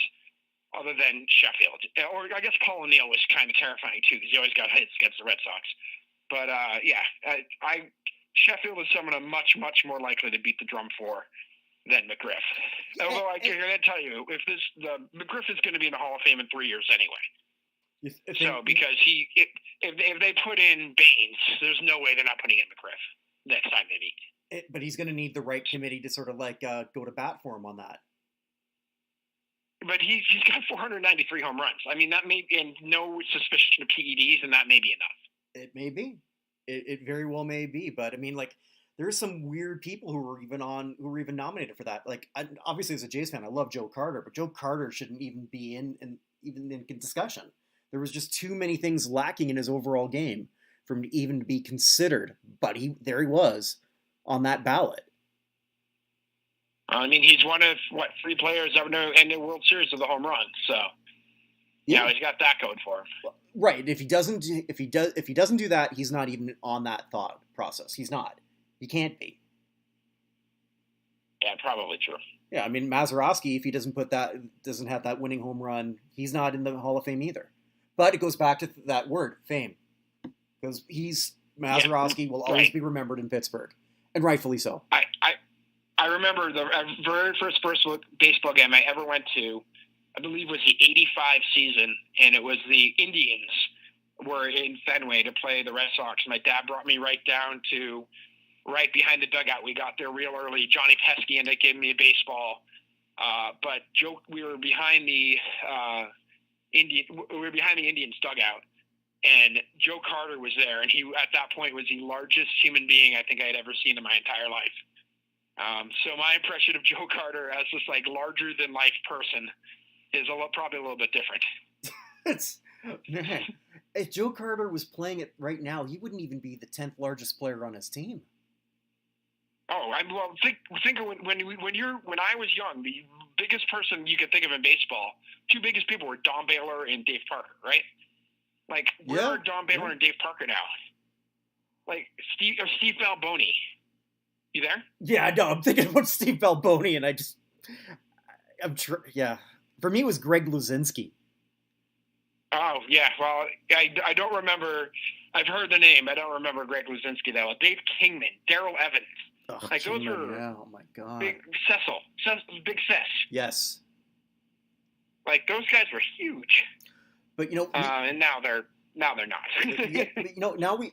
other than Sheffield. Or I guess Paul O'Neill was kind of terrifying too because he always got hits against the Red Sox. But Sheffield is someone I'm much, much more likely to beat the drum for than McGriff. Although I can tell you, McGriff is going to be in the Hall of Fame in 3 years anyway. Because if they put in Baines, there's no way they're not putting in McGriff next time they meet. But he's going to need the right committee to sort of go to bat for him on that. But he's got 493 home runs. I mean, that may be, and no suspicion of PEDs, and that may be enough. It may be. It very well may be. But I mean, there's some weird people who were even nominated for that. Obviously, as a Jays fan, I love Joe Carter, but Joe Carter shouldn't even be even in discussion. There was just too many things lacking in his overall game for him to even be considered. But there he was on that ballot. I mean, he's one of 3 players ever in the World Series with a home run. So, he's got that going for him. Right. If he doesn't do that, he's not even on that thought process. He's not. He can't be. Yeah, probably true. Yeah, I mean, Mazeroski, if he doesn't have that winning home run, he's not in the Hall of Fame either. But it goes back to that word, fame, because Mazeroski will always be remembered in Pittsburgh, and rightfully so. I remember the very first baseball game I ever went to, I believe was the 85 season, and it was the Indians were in Fenway to play the Red Sox. My dad brought me right behind the dugout. We got there real early. Johnny Pesky and they gave me a baseball. But we were behind the Indians dugout, and Joe Carter was there, and he at that point was the largest human being I think I had ever seen in my entire life. So my impression of Joe Carter as this larger than life person is probably a little bit different. Man, if Joe Carter was playing it right now, he wouldn't even be the 10th largest player on his team. Oh, think of when I was young, the biggest person you could think of in baseball, 2 biggest people were Don Baylor and Dave Parker, right? Where are Don Baylor and Dave Parker now? Steve Balboni. You there? Yeah, I know. I'm thinking about Steve Balboni, and for me, it was Greg Luzinski. Oh, yeah. Well, I don't remember. I've heard the name. I don't remember Greg Luzinski, though. Dave Kingman, Darrell Evans. Those were oh, my God. Big Big Cess. Yes. Those guys were huge. But, and now they're not.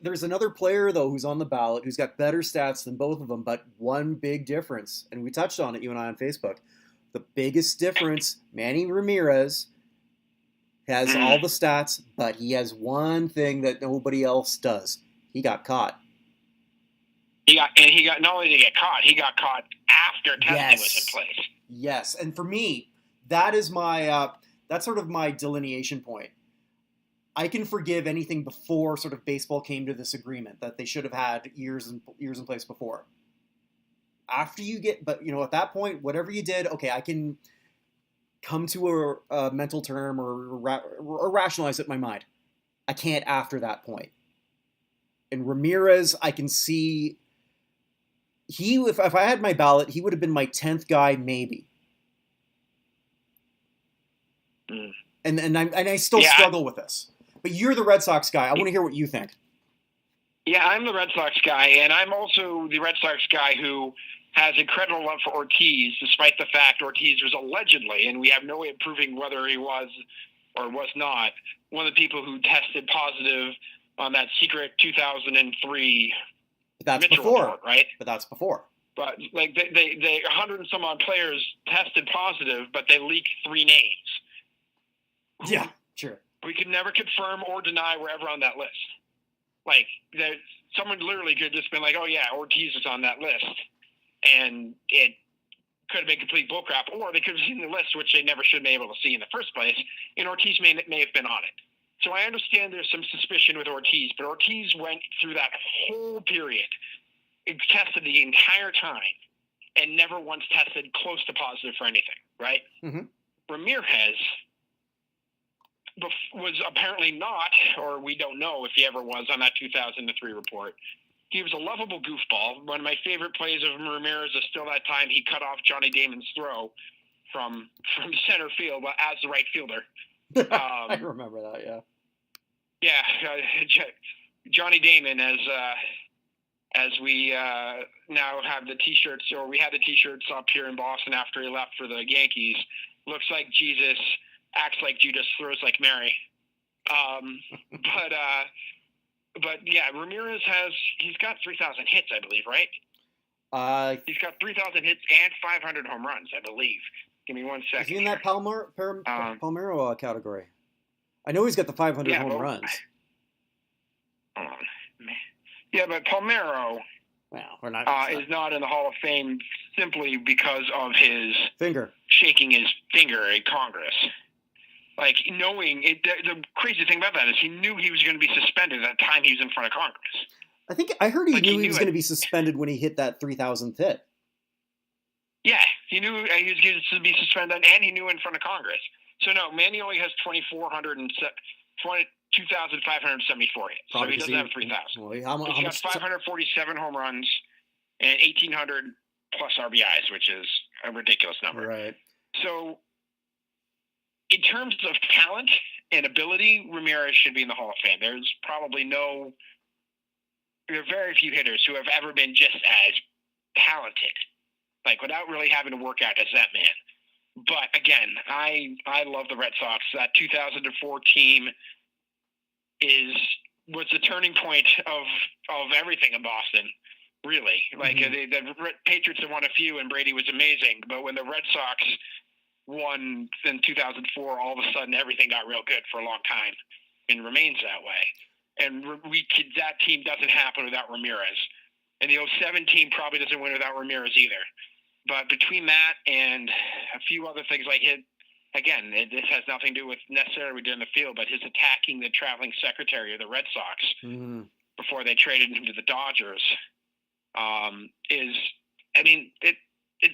There's another player, though, who's on the ballot who's got better stats than both of them, but one big difference, and we touched on it, you and I, on Facebook. The biggest difference, Manny Ramirez has all the stats, but he has one thing that nobody else does. He got caught. He got not only did he get caught, he got caught after testing was in place. Yes, and for me, that is that's sort of my delineation point. I can forgive anything before sort of baseball came to this agreement that they should have had years in place before. After you but at that point, whatever you did, okay, I can come to a mental term or rationalize it in my mind. I can't after that point. And Ramirez, I can see if I had my ballot, he would have been my 10th guy, maybe. And I still struggle with this. But you're the Red Sox guy. I want to hear what you think. Yeah, I'm the Red Sox guy, and I'm also the Red Sox guy who has incredible love for Ortiz, despite the fact Ortiz was allegedly, and we have no way of proving whether he was or was not, one of the people who tested positive on that secret 2003 Mitchell report, right? But that's before. But they 100 and some odd players tested positive, but they leaked 3 names. Yeah, sure. We could never confirm or deny we're ever on that list. Someone literally could have just been like, oh yeah, Ortiz is on that list. and it could have been complete bullcrap, or they could have seen the list, which they never should have been able to see in the first place, and Ortiz may have been on it. So I understand there's some suspicion with Ortiz, but Ortiz went through that whole period, tested the entire time, and never once tested close to positive for anything, right? Mm-hmm. Ramirez was apparently not, or we don't know if he ever was on that 2003 report. He was a lovable goofball. One of my favorite plays of Ramirez is still that time he cut off Johnny Damon's throw from center field as the right fielder. I remember that, yeah. Yeah, Johnny Damon, as we now have the T-shirts, or we had the T-shirts up here in Boston after he left for the Yankees. Looks like Jesus, acts like Judas, throws like Mary. But yeah, Ramirez he's got 3,000 hits, I believe, right? He's got 3,000 hits and 500 home runs, I believe. Give me 1 second. Is he in that Palmeiro category? I know he's got the 500 home runs. Yeah, but Palmeiro is not in the Hall of Fame simply because of his finger shaking his finger in Congress. Like, knowing it, the crazy thing about that is he knew he was going to be suspended at the time he was in front of Congress. I heard he knew he was going to be suspended when he hit that 3,000th hit. Yeah, he knew he was going to be suspended, and he knew in front of Congress. So no, Manny only has 2,574 hits. Probably so he doesn't have 3,000. Well, he's got 547 home runs and 1,800 plus RBIs, which is a ridiculous number. Right. So in terms of talent and ability, Ramirez should be in the Hall of Fame. There are very few hitters who have ever been just as talented, like without really having to work out, as that man. But again, I love the Red Sox. That 2004 team was the turning point of everything in Boston. Really, like the Patriots have won a few, and Brady was amazing. But when the Red Sox won in 2004, all of a sudden everything got real good for a long time, and remains that way. And that team doesn't happen without Ramirez. And the 2007 team probably doesn't win without Ramirez either. But between that and a few other things like this has nothing to do with necessarily doing the field, but his attacking the traveling secretary of the Red Sox before they traded him to the Dodgers it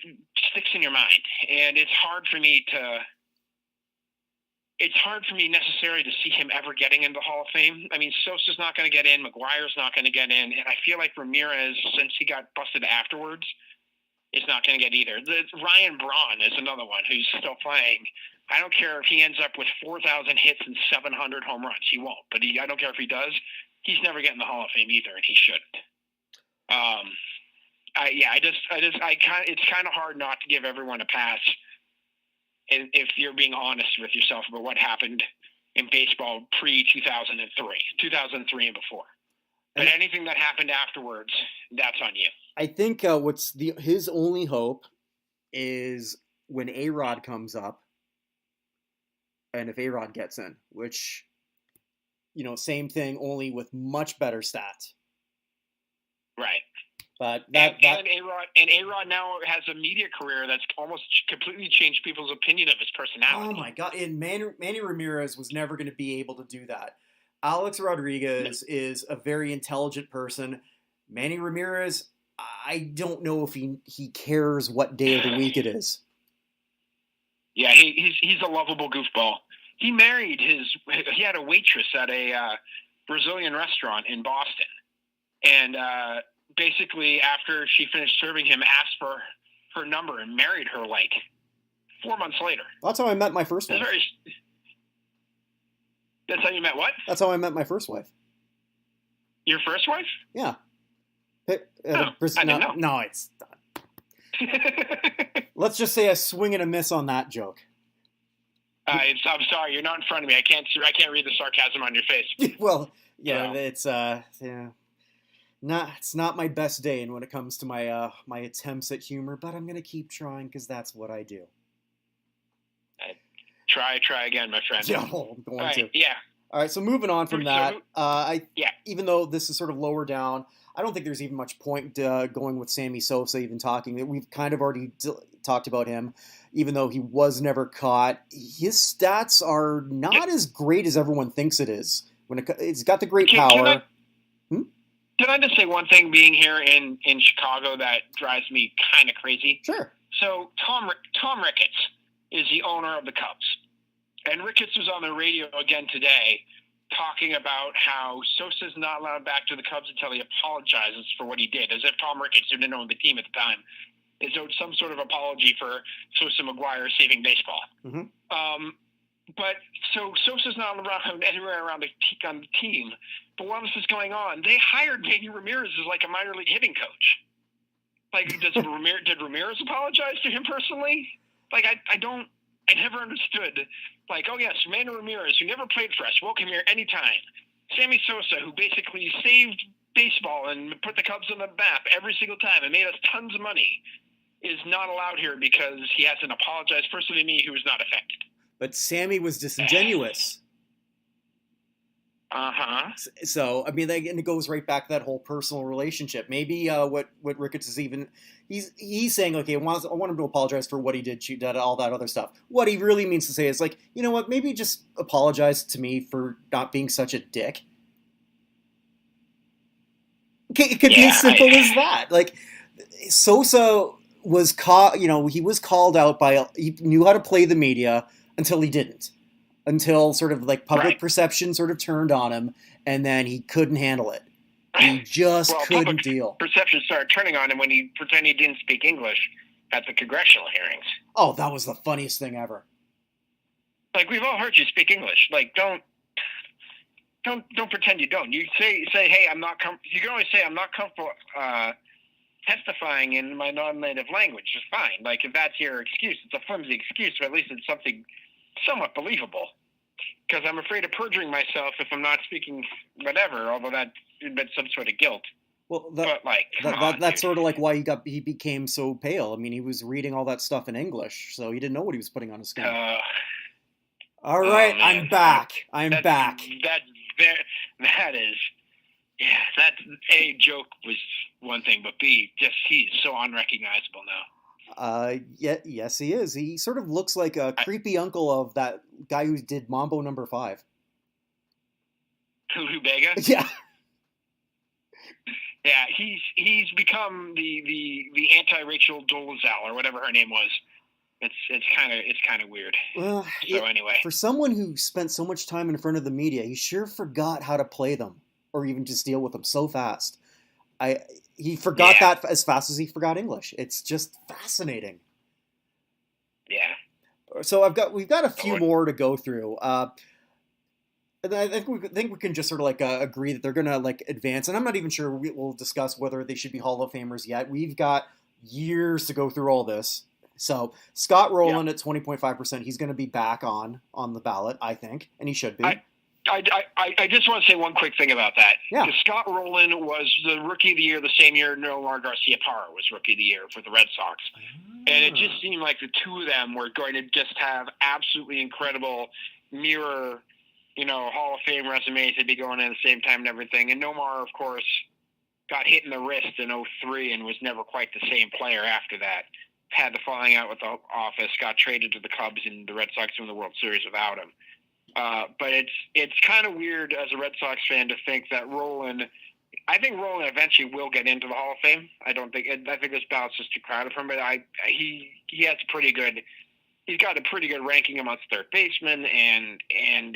sticks in your mind. And it's hard for me necessarily to see him ever getting into the Hall of Fame. I mean, Sosa's not going to get in, McGuire's not going to get in, and I feel like Ramirez, since he got busted afterwards, is not going to get either. Ryan Braun is another one who's still playing. I don't care if he ends up with 4,000 hits and 700 home runs. He won't. But I don't care if he does. He's never getting the Hall of Fame either, and he shouldn't. It's kind of hard not to give everyone a pass if you're being honest with yourself about what happened in baseball pre-2003 and before. But anything that happened afterwards, that's on you. I think his only hope is when A-Rod comes up, and if A-Rod gets in, which, same thing, only with much better stats. Right. But and A-Rod now has a media career that's almost completely changed people's opinion of his personality. Oh my God! And Manny Ramirez was never going to be able to do that. Alex Rodriguez is a very intelligent person. Manny Ramirez, I don't know if he cares what day of the week it is. Yeah, he's a lovable goofball. He had a waitress at a Brazilian restaurant in Boston, and basically after she finished serving him, asked for her number and married her like 4 months later. That's how I met my first wife. That's how you met what? That's how I met my first wife. Your first wife? Yeah. I didn't know. No, it's not. Let's just say a swing and a miss on that joke. I'm sorry, you're not in front of me. I can't read the sarcasm on your face. Well, it's it's not my best day, and when it comes to my my attempts at humor, but I'm gonna keep trying because that's what I do. Try again, my friend. Yeah, I'm going to. Yeah. All right, so moving on from that, even though this is sort of lower down, I don't think there's even much point going with Sammy Sosa, even talking. We've kind of already talked about him, even though he was never caught. His stats are not as great as everyone thinks it is. It's got the great power. Can I just say one thing being here in Chicago that drives me kind of crazy? Sure. So Tom Ricketts is the owner of the Cubs. And Ricketts was on the radio again today talking about how Sosa's not allowed back to the Cubs until he apologizes for what he did, as if Tom Ricketts, who didn't own the team at the time, is owed some sort of apology for Sosa McGuire saving baseball. Mm-hmm. But so Sosa's not around anywhere around on the team. But while this is going on, they hired Manny Ramirez as like a minor league hitting coach. Like, did Ramirez apologize to him personally? Like, I never understood. Like, oh yes, Manny Ramirez, who never played for us, welcome here anytime. Sammy Sosa, who basically saved baseball and put the Cubs on the map every single time and made us tons of money, is not allowed here because he hasn't apologized personally to me, who was not affected. But Sammy was disingenuous. So, I mean, and it goes right back to that whole personal relationship. Maybe what Ricketts is even... He's saying, okay, I want him to apologize for what he did, all that other stuff. What he really means to say is like, you know what, maybe just apologize to me for not being such a dick. It could be as simple as that. Like, Sosa was caught, he was called out he knew how to play the media until he didn't. Until sort of like public perception sort of turned on him, and then he couldn't handle it. He just couldn't deal. Perception started turning on him when he pretended he didn't speak English at the congressional hearings. Oh, that was the funniest thing ever. Like, we've all heard you speak English. Like, don't pretend you don't. You say, hey, I'm not you can always say I'm not comfortable testifying in my non-native language. It's fine. Like, if that's your excuse, it's a flimsy excuse, but at least it's something somewhat believable, because I'm afraid of perjuring myself if I'm not speaking whatever, although that admits some sort of guilt. Well, that's sort of like why he became so pale. I mean, he was reading all that stuff in English, so he didn't know what he was putting on his skin. All right, I'm back. That A, joke was one thing, but B, just he's so unrecognizable now. Yes, he is. He sort of looks like a creepy uncle of that guy who did Mambo No. 5. Who Bega? Yeah. Yeah, he's become the anti-Rachel Dolezal or whatever her name was. It's kind of weird. Well, anyway, for someone who spent so much time in front of the media, he sure forgot how to play them or even just deal with them so fast. He forgot that as fast as he forgot English. It's just fascinating. Yeah. So we've got a few more to go through. And I think we can just sort of like agree that they're gonna like advance. And I'm not even sure we'll discuss whether they should be Hall of Famers yet. We've got years to go through all this. So Scott Rolen at 20.5%, he's going to be back on the ballot, I think, and he should be. I just want to say one quick thing about that. Yeah. Scott Rolen was the Rookie of the Year the same year Nomar Garciaparra was Rookie of the Year for the Red Sox. And it just seemed like the two of them were going to just have absolutely incredible mirror, Hall of Fame resumes. They'd be going in at the same time and everything. And Nomar, of course, got hit in the wrist in 2003 and was never quite the same player after that. Had the falling out with the office, got traded to the Cubs, and the Red Sox won the World Series without him. But it's kind of weird as a Red Sox fan to think that I think Rolen eventually will get into the Hall of Fame. I think this ballot's just too crowded for him, but he has he's got a pretty good ranking amongst third basemen, and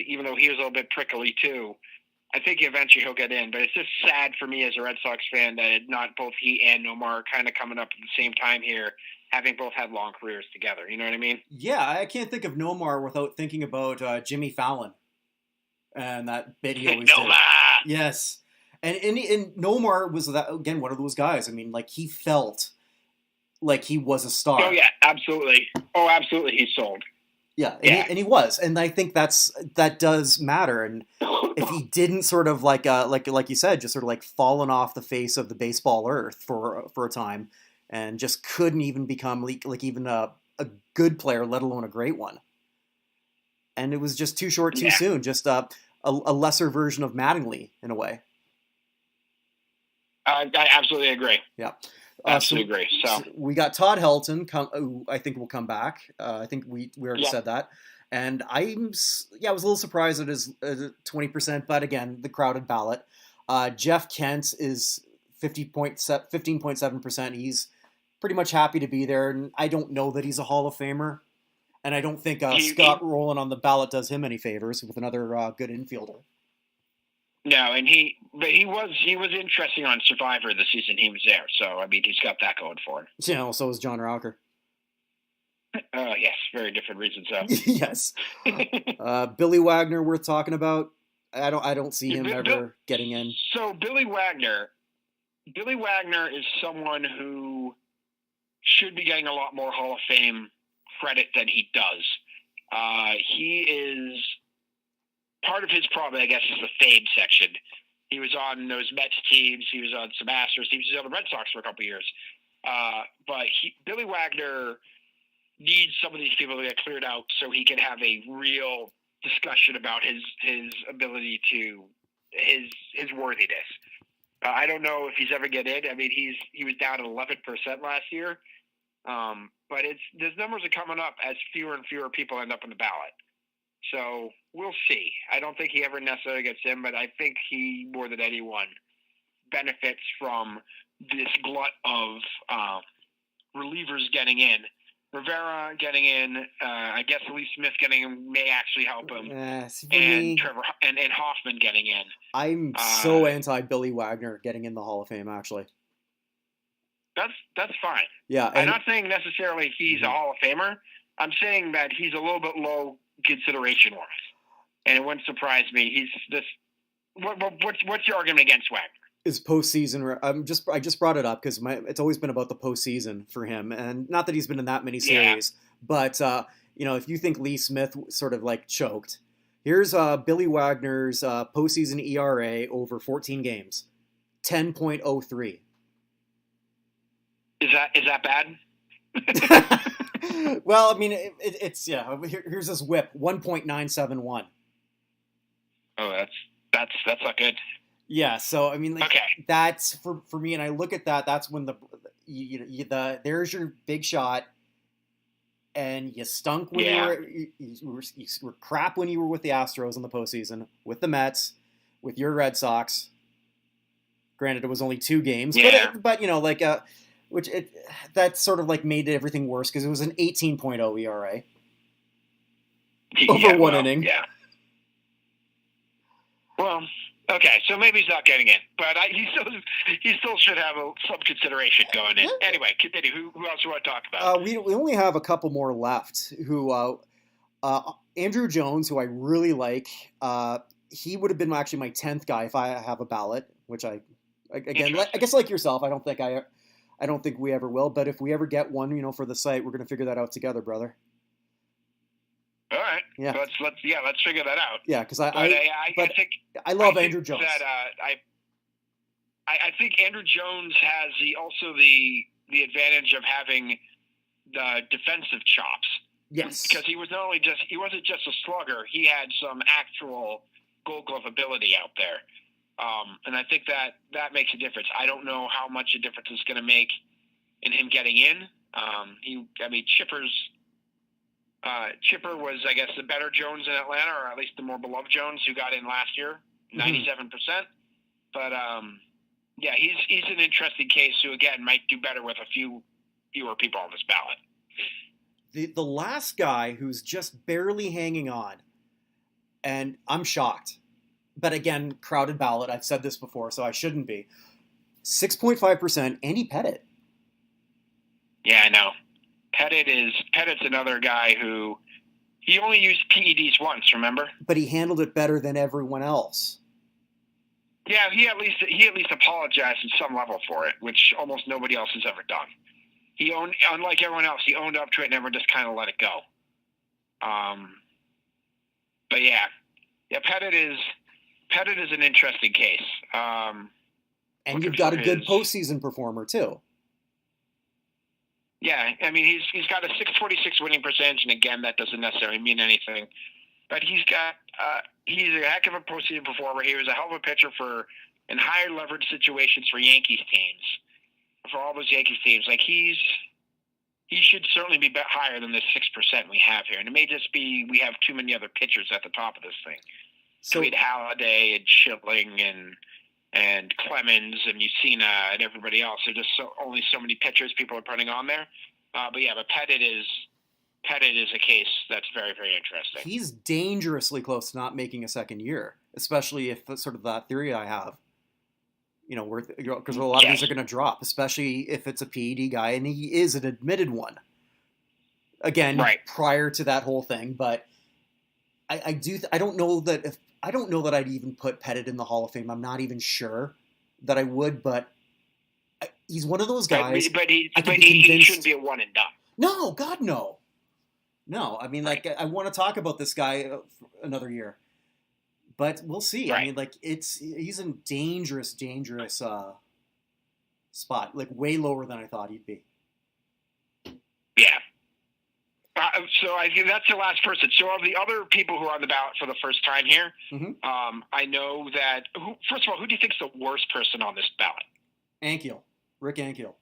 even though he was a little bit prickly too, I think eventually he'll get in. But it's just sad for me as a Red Sox fan that not both he and Nomar kind of coming up at the same time here, having both had long careers together. You know what I mean? Yeah, I can't think of Nomar without thinking about Jimmy Fallon and that bit he always did. Yes. And Nomar was, again, one of those guys. I mean, like, he felt like he was a star. Oh, yeah, absolutely. Oh, absolutely, he sold. Yeah, and he was. And I think that does matter. And if he didn't sort of, like you said, just sort of like fallen off the face of the baseball earth for a time, and just couldn't even become like even a good player, let alone a great one. And it was just too short, too soon. Just a lesser version of Mattingly in a way. I absolutely agree. Yeah. Absolutely agree. So we got Todd Helton, who I think will come back. I think we already said that. And I was a little surprised at his 20%, but again, the crowded ballot. Jeff Kent is 15.7%. He's pretty much happy to be there, and I don't know that he's a Hall of Famer. And I don't think Scott Rolen on the ballot does him any favors with another good infielder. No, and he was interesting on Survivor the season he was there. So I mean, he's got that going for him. Yeah, so is John Raucher. Yes, very different reasons though. Yes. Billy Wagner worth talking about. I don't see him ever getting in. So Billy Wagner is someone who should be getting a lot more Hall of Fame credit than he does. He is part of his problem, I guess, is the fame section. He was on those Mets teams. He was on some Astros teams. He was on the Red Sox for a couple of years. But Billy Wagner needs some of these people to get cleared out so he can have a real discussion about his ability to his worthiness. I don't know if he's ever get in. I mean, he was down at 11% last year, but those numbers are coming up as fewer and fewer people end up on the ballot. So we'll see. I don't think he ever necessarily gets in, but I think he more than anyone benefits from this glut of relievers getting in. Rivera getting in, I guess Lee Smith getting in may actually help him, and Trevor and Hoffman getting in. I'm so anti Billy Wagner getting in the Hall of Fame. Actually, that's fine. Yeah, I'm not saying necessarily he's a Hall of Famer. I'm saying that he's a little bit low consideration wise, and it wouldn't surprise me. He's this. What's your argument against Wagner? His postseason. I just brought it up because it's always been about the postseason for him, and not that he's been in that many series, but if you think Lee Smith sort of like choked, here's Billy Wagner's postseason ERA over 14 games, 10.03. Is that bad? Well, I mean, it's Here's his WHIP, 1.971. Oh, that's not good. Yeah, so I mean, okay. That's for me, and I look at that. That's when there's your big shot, and you stunk when you were crap when you were with the Astros in the postseason, with the Mets, with your Red Sox. Granted, it was only 2 games, but that sort of like made everything worse because it was an 18.0 ERA over one inning. Yeah. Well. Okay, so maybe he's not getting in, but he still should have some consideration going in. Anyway, continue. Who else do you want to talk about? We only have a couple more left. Who Andrew Jones, who I really like. He would have been actually my 10th guy if I have a ballot, which I guess like yourself, I don't think we ever will. But if we ever get one, for the site, we're going to figure that out together, brother. All right. Yeah. Let's figure that out. Yeah, because I love Andrew Jones. I think Andrew Jones has the advantage of having the defensive chops. Yes. Because he wasn't just a slugger. He had some actual Gold Glove ability out there. And I think that makes a difference. I don't know how much a difference it's going to make in him getting in. Chipper was, I guess, the better Jones in Atlanta, or at least the more beloved Jones who got in last year, 97%. But he's an interesting case who again might do better with a fewer people on this ballot. The last guy who's just barely hanging on, and I'm shocked, but again, crowded ballot. I've said this before, so I shouldn't be. 6.5%. Andy Pettitte. Yeah, I know. Pettitte's another guy who he only used PEDs once, remember? But he handled it better than everyone else. Yeah, he at least apologized at some level for it, which almost nobody else has ever done. Unlike everyone else, he owned up to it and never just kind of let it go. But Pettitte is an interesting case. And you've got a good postseason performer too. Yeah, I mean he's got a .646 winning percentage, and again that doesn't necessarily mean anything. But he's a heck of a postseason performer. He was a hell of a pitcher for in higher leverage situations for Yankees teams, for all those Yankees teams. Like he should certainly be higher than the 6% we have here. And it may just be we have too many other pitchers at the top of this thing. So we had Halladay and Schilling and Clemens and Mussina and everybody else. There's just only so many pitchers people are putting on there. But Pettit is a case that's very, very interesting. He's dangerously close to not making a second year, especially if sort of that theory I have. Because a lot of these are going to drop, especially if it's a PED guy, and he is an admitted one. Again, prior to that whole thing, but I don't know that I'd even put Pettit in the Hall of Fame. I'm not even sure that I would, but he's one of those guys. But he shouldn't be a one and done. No, God, no. No, I mean, I want to talk about this guy another year. But we'll see. Right. I mean, he's in dangerous spot, like way lower than I thought he'd be. Yeah. So I think that's the last person. So of the other people who are on the ballot for the first time here, I know that. First of all, who do you think is the worst person on this ballot? Rick Ankiel.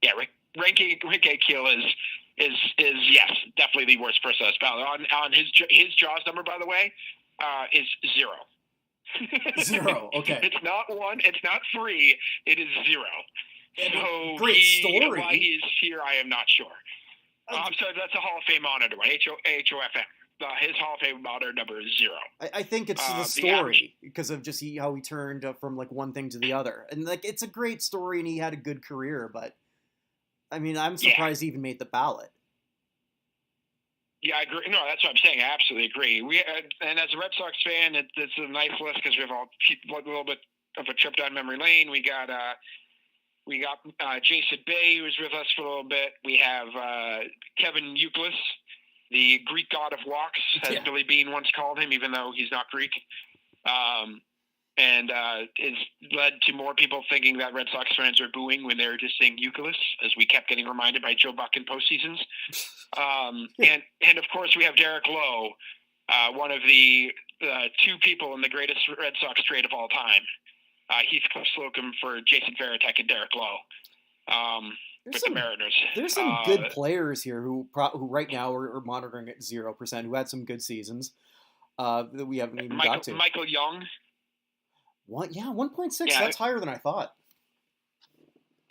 Yeah, Rick Ankiel is yes, definitely the worst person on this ballot. On his JAWS number, by the way. Is 0. 0. Okay. It's not 1. It's not 3. It is 0. So great story. Why he is here, I am not sure. So that's a Hall of Fame honor one. HOFM. His Hall of Fame honor number is 0. I think it's the story because of just how he turned from one thing to the other, and it's a great story, and he had a good career. But I mean, I'm surprised he even made the ballot. Yeah, I agree. No, that's what I'm saying. I absolutely agree. And as a Red Sox fan, it's a nice list because we have a little bit of a trip down memory lane. We got Jason Bay, who was with us for a little bit. We have Kevin Youkilis, the Greek god of walks, as Billy Beane once called him, even though he's not Greek. And it's led to more people thinking that Red Sox fans are booing when they're just saying Youkilis, as we kept getting reminded by Joe Buck in postseasons. And of course we have Derek Lowe, one of the 2 people in the greatest Red Sox trade of all time. Heathcliff Slocum for Jason Varitek and Derek Lowe with the Mariners. There's some good players here who right now are monitoring at 0%, who had some good seasons that we haven't even got to. Michael Young. 1.6. Yeah, that's higher than I thought.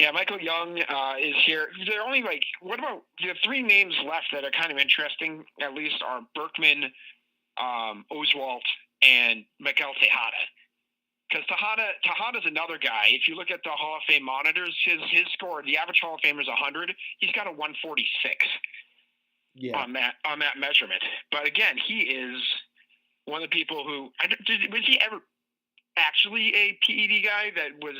Yeah, Michael Young is here. They're only what about the 3 names left that are kind of interesting, at least, are Berkman, Oswalt, and Miguel Tejada. Because Tejada's another guy. If you look at the Hall of Fame monitors, his score, the average Hall of Famer is 100. He's got a 146 on that measurement. But again, he is one of the people who was he ever actually a PED guy that was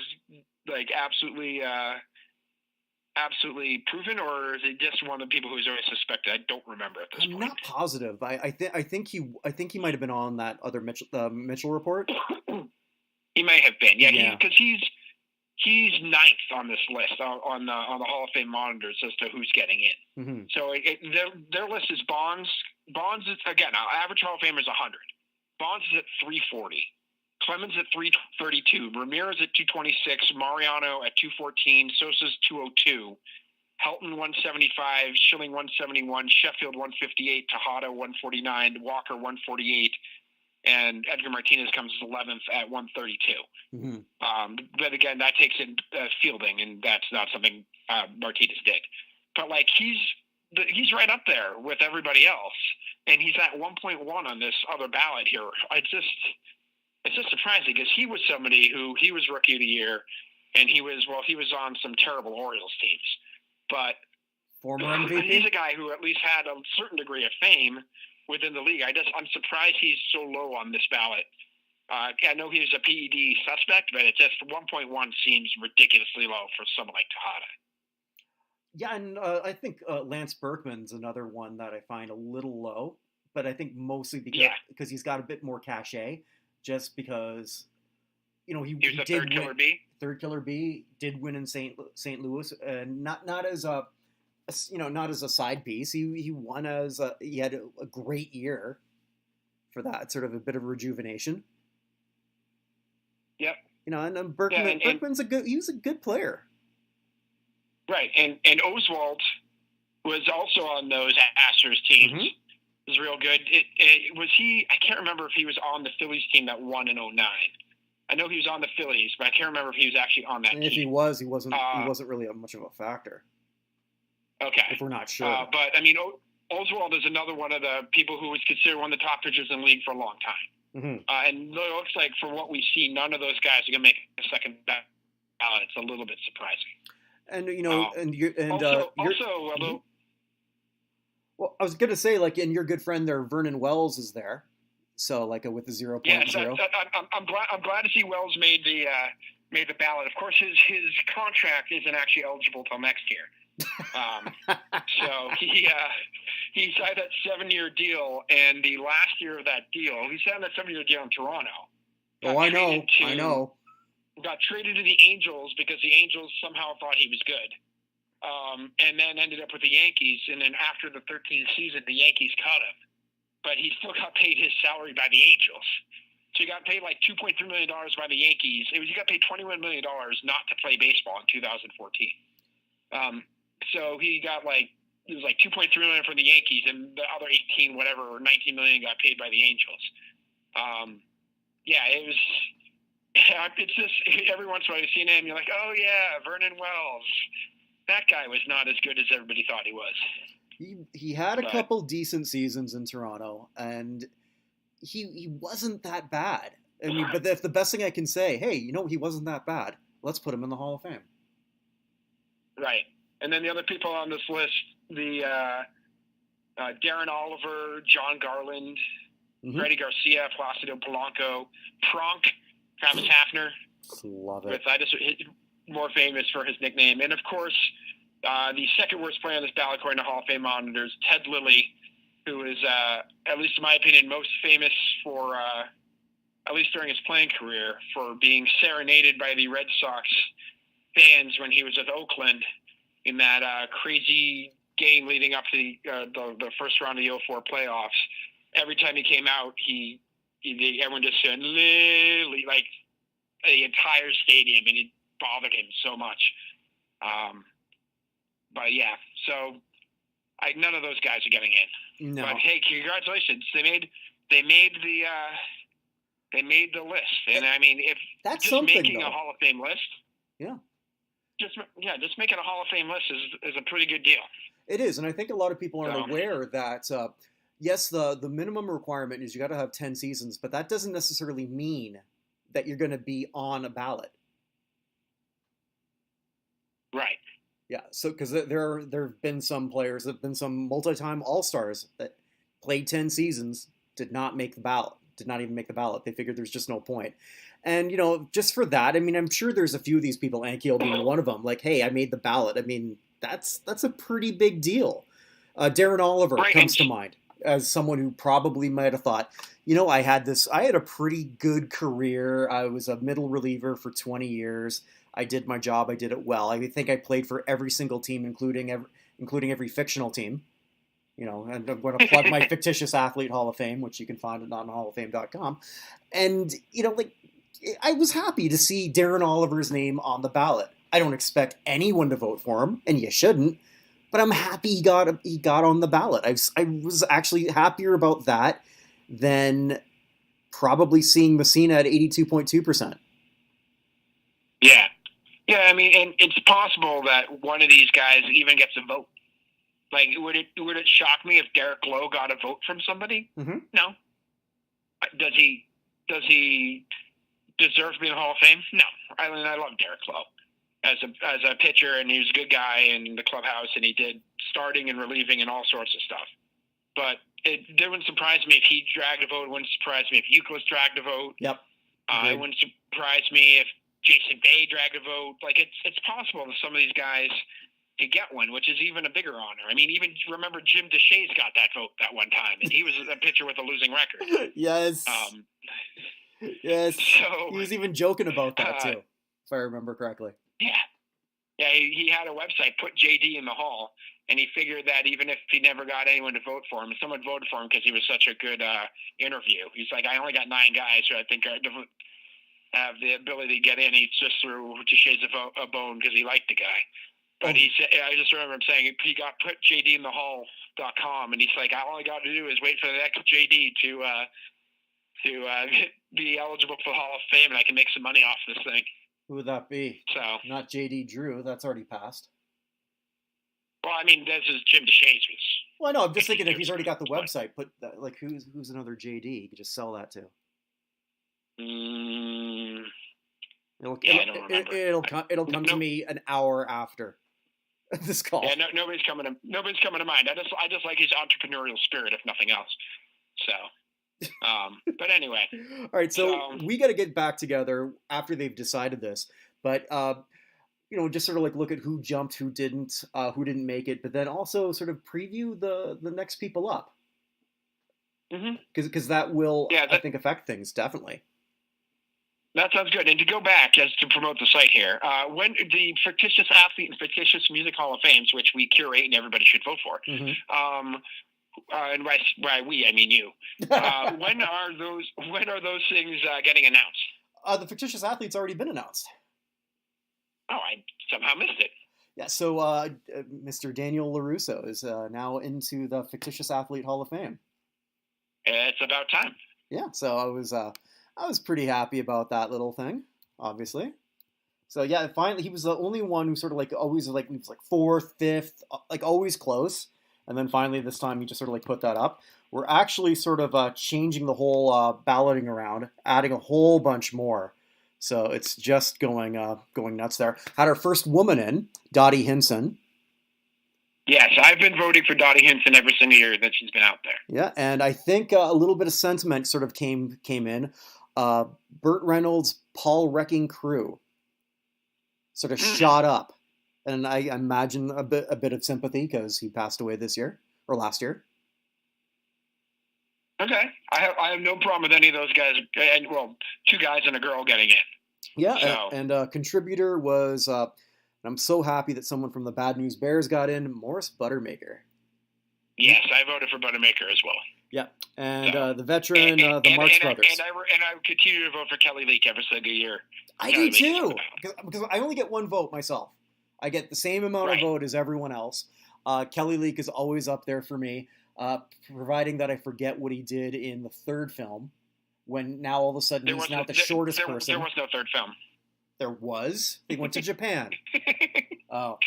absolutely proven, or is it just one of the people who's always suspected? I don't remember at this point. I'm not positive. I think he might have been on that other Mitchell report. He may have been, because he's 9th on this list on the Hall of Fame monitors as to who's getting in. Mm-hmm. So their list is Bonds. Bonds is again average Hall of Famer is 100. Bonds is at 340. Clemens at 332, Ramirez at 226, Mariano at 214, Sosa's 202, Helton 175, Schilling 171, Sheffield 158, Tejada 149, Walker 148, and Edgar Martinez comes 11th at 132. Mm-hmm. But again, that takes in fielding, and that's not something Martinez did. But he's right up there with everybody else, and he's at 1.1 on this other ballot here. It's just surprising because he was somebody who he was Rookie of the Year, and he was on some terrible Orioles teams, but former MVP. He's a guy who at least had a certain degree of fame within the league. I'm surprised he's so low on this ballot. I know he's a PED suspect, but it's just 1.1 seems ridiculously low for someone like Tejada. Yeah, and I think Lance Berkman's another one that I find a little low, but I think mostly because he's got a bit more cachet. Just because, he was did third killer B. Third killer B did win in St. Louis, and not as a side piece. He won he had a great year for that, sort of a bit of rejuvenation. Yep. And Berkman's he was a good player. Right, and Oswald was also on those Astros teams. Mm-hmm. It was real good. Was he? I can't remember if he was on the Phillies team that won in 2009. I know he was on the Phillies, but I can't remember if he was actually on that team. If he was, he wasn't really much of a factor. Okay. If we're not sure. But, I mean, Oswald is another one of the people who was considered one of the top pitchers in the league for a long time. Mm-hmm. And it looks like, from what we see, none of those guys are going to make a second ballot. It's a little bit surprising. And, well, I was going to say, like, and your good friend there, Vernon Wells, is there. So, like, with the 0.0. Yeah, I'm glad to see Wells made the ballot. Of course, his contract isn't actually eligible till next year. So he signed that 7-year deal, and the last year of that deal, he signed that 7-year deal in Toronto. I know. Got traded to the Angels because the Angels somehow thought he was good. And then ended up with the Yankees, and then after the 13th season, the Yankees cut him. But he still got paid his salary by the Angels. So he got paid like $2.3 million by the Yankees. He got paid $21 million not to play baseball in 2014. So he got it was like $2.3 million from the Yankees, and the other 18 whatever or 19 million got paid by the Angels. It was. It's just every once in a while you see a name, you're like, oh yeah, Vernon Wells. That guy was not as good as everybody thought he was. He had a couple decent seasons in Toronto, and he wasn't that bad. I mean, but if the best thing I can say, hey, he wasn't that bad. Let's put him in the Hall of Fame. Right. And then the other people on this list, the Darren Oliver, John Garland, Freddie Garcia, Placido Polanco, Pronk, Travis Hafner. Love it. I just more famous for his nickname. And, of course, the second worst player on this ballot, according to Hall of Fame monitors, Ted Lilly, who is, at least in my opinion, most famous for, at least during his playing career, for being serenaded by the Red Sox fans when he was with Oakland in that crazy game leading up to the first round of the 2004 playoffs. Every time he came out, everyone just said Lilly, like the entire stadium, and it bothered him so much. But yeah, so none of those guys are getting in. No. But hey, congratulations! They made the list, and I mean, if that's just making though. A Hall of Fame list, just making a Hall of Fame list is a pretty good deal. It is, and I think a lot of people aren't aware that. Yes, the minimum requirement is you got to have 10 seasons, but that doesn't necessarily mean that you're going to be on a ballot. Right. Yeah, so because there have been some players, there have been some multi-time All-Stars that played 10 seasons, did not make the ballot, did not even make the ballot. They figured there's just no point. And, just for that, I mean, I'm sure there's a few of these people, Ankiel being one of them, like, hey, I made the ballot. I mean, that's a pretty big deal. Darren Oliver comes to mind as someone who probably might have thought, I had a pretty good career. I was a middle reliever for 20 years. I did my job. I did it well. I think I played for every single team, including every fictional team. And I'm going to plug my fictitious athlete Hall of Fame, which you can find at notnhallofame.com. And, I was happy to see Darren Oliver's name on the ballot. I don't expect anyone to vote for him, and you shouldn't. But I'm happy he got on the ballot. I was actually happier about that than probably seeing Messina at 82.2%. Yeah. Yeah, I mean, and it's possible that one of these guys even gets a vote. Like, would it shock me if Derek Lowe got a vote from somebody? Mm-hmm. No. Does he deserve to be in the Hall of Fame? No. I mean, I love Derek Lowe as a pitcher, and he was a good guy in the clubhouse, and he did starting and relieving and all sorts of stuff. But it wouldn't surprise me if he dragged a vote. It wouldn't surprise me if Euclid dragged a vote. Yep. It wouldn't surprise me if Jason Bay dragged a vote. Like, it's possible that some of these guys could get one, which is even a bigger honor. I mean, even remember Jim Deshaies got that vote that one time, and he was a pitcher with a losing record. Yes. Yes. So, he was even joking about that too, if I remember correctly. Yeah. Yeah, he had a website, put JD in the Hall, and he figured that even if he never got anyone to vote for him, if someone voted for him because he was such a good interview, he's like, I only got 9 guys who I think are different. have the ability to get in. He's just threw shades of a bone because he liked the guy. But he said, I just remember him saying he put JD in the hall.com, and he's like, all I got to do is wait for the next JD to be eligible for the Hall of Fame, and I can make some money off this thing. Who would that be? So not JD Drew. That's already passed. Well, I mean, this is Jim DeShane's. Well, I know. I'm just thinking if he's already got the website, put like who's another JD you could just sell that to. It'll come to me an hour after this call. Yeah, nobody's coming to mind. I just like his entrepreneurial spirit, if nothing else. So. But anyway. All right, so we got to get back together after they've decided this. But just sort of like look at who jumped, who didn't make it, but then also sort of preview the next people up. Because that will, I think, affect things definitely. That sounds good. And to go back, just to promote the site here, when the Fictitious Athlete and Fictitious Music Hall of Fames, which we curate and everybody should vote for, and by we, I mean you. When are those things getting announced? The Fictitious Athlete's already been announced. Oh, I somehow missed it. Yeah, so Mr. Daniel LaRusso is now into the Fictitious Athlete Hall of Fame. It's about time. Yeah, so I was pretty happy about that little thing, obviously. So yeah, finally he was the only one who sort of like always like he was like fourth, fifth, like always close. And then finally this time he just sort of like put that up. We're actually sort of changing the whole balloting around, adding a whole bunch more. So it's just going nuts there. Had our first woman in, Dottie Hinson. Yes, I've been voting for Dottie Hinson every single year that she's been out there. Yeah, and I think a little bit of sentiment sort of came in. Burt Reynolds' Paul Wrecking Crew sort of shot up. And I imagine a bit of sympathy because he passed away this year or last year. Okay, I have no problem with any of those guys. And well, 2 guys and a girl getting in. Yeah, so. And contributor was, and I'm so happy that someone from the Bad News Bears got in, Morris Buttermaker. Yes, I voted for Buttermaker as well. Yeah, and the veteran, the Marx Brothers. And I continue to vote for Kelly Leak every single year. I do too, because I only get one vote myself. I get the same amount of vote as everyone else. Kelly Leak is always up there for me, providing that I forget what he did in the third film, when now all of a sudden he's not the shortest person. There was no third film. There was. They went to Japan. Oh.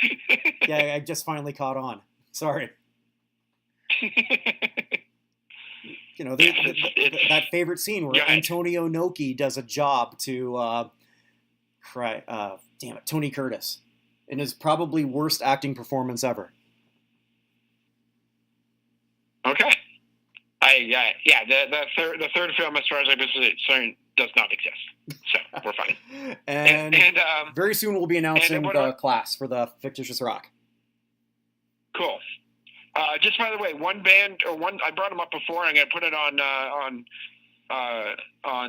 Yeah, I just finally caught on. Sorry. That favorite scene where Antonio Inoki does a job to Tony Curtis in his probably worst acting performance ever. Okay. The third film, as far as I'm concerned, does not exist. So we're fine. and very soon we'll be announcing the class for the Fictitious Rock. Cool. Just by the way, one band or one I brought them up before. I'm going to put it on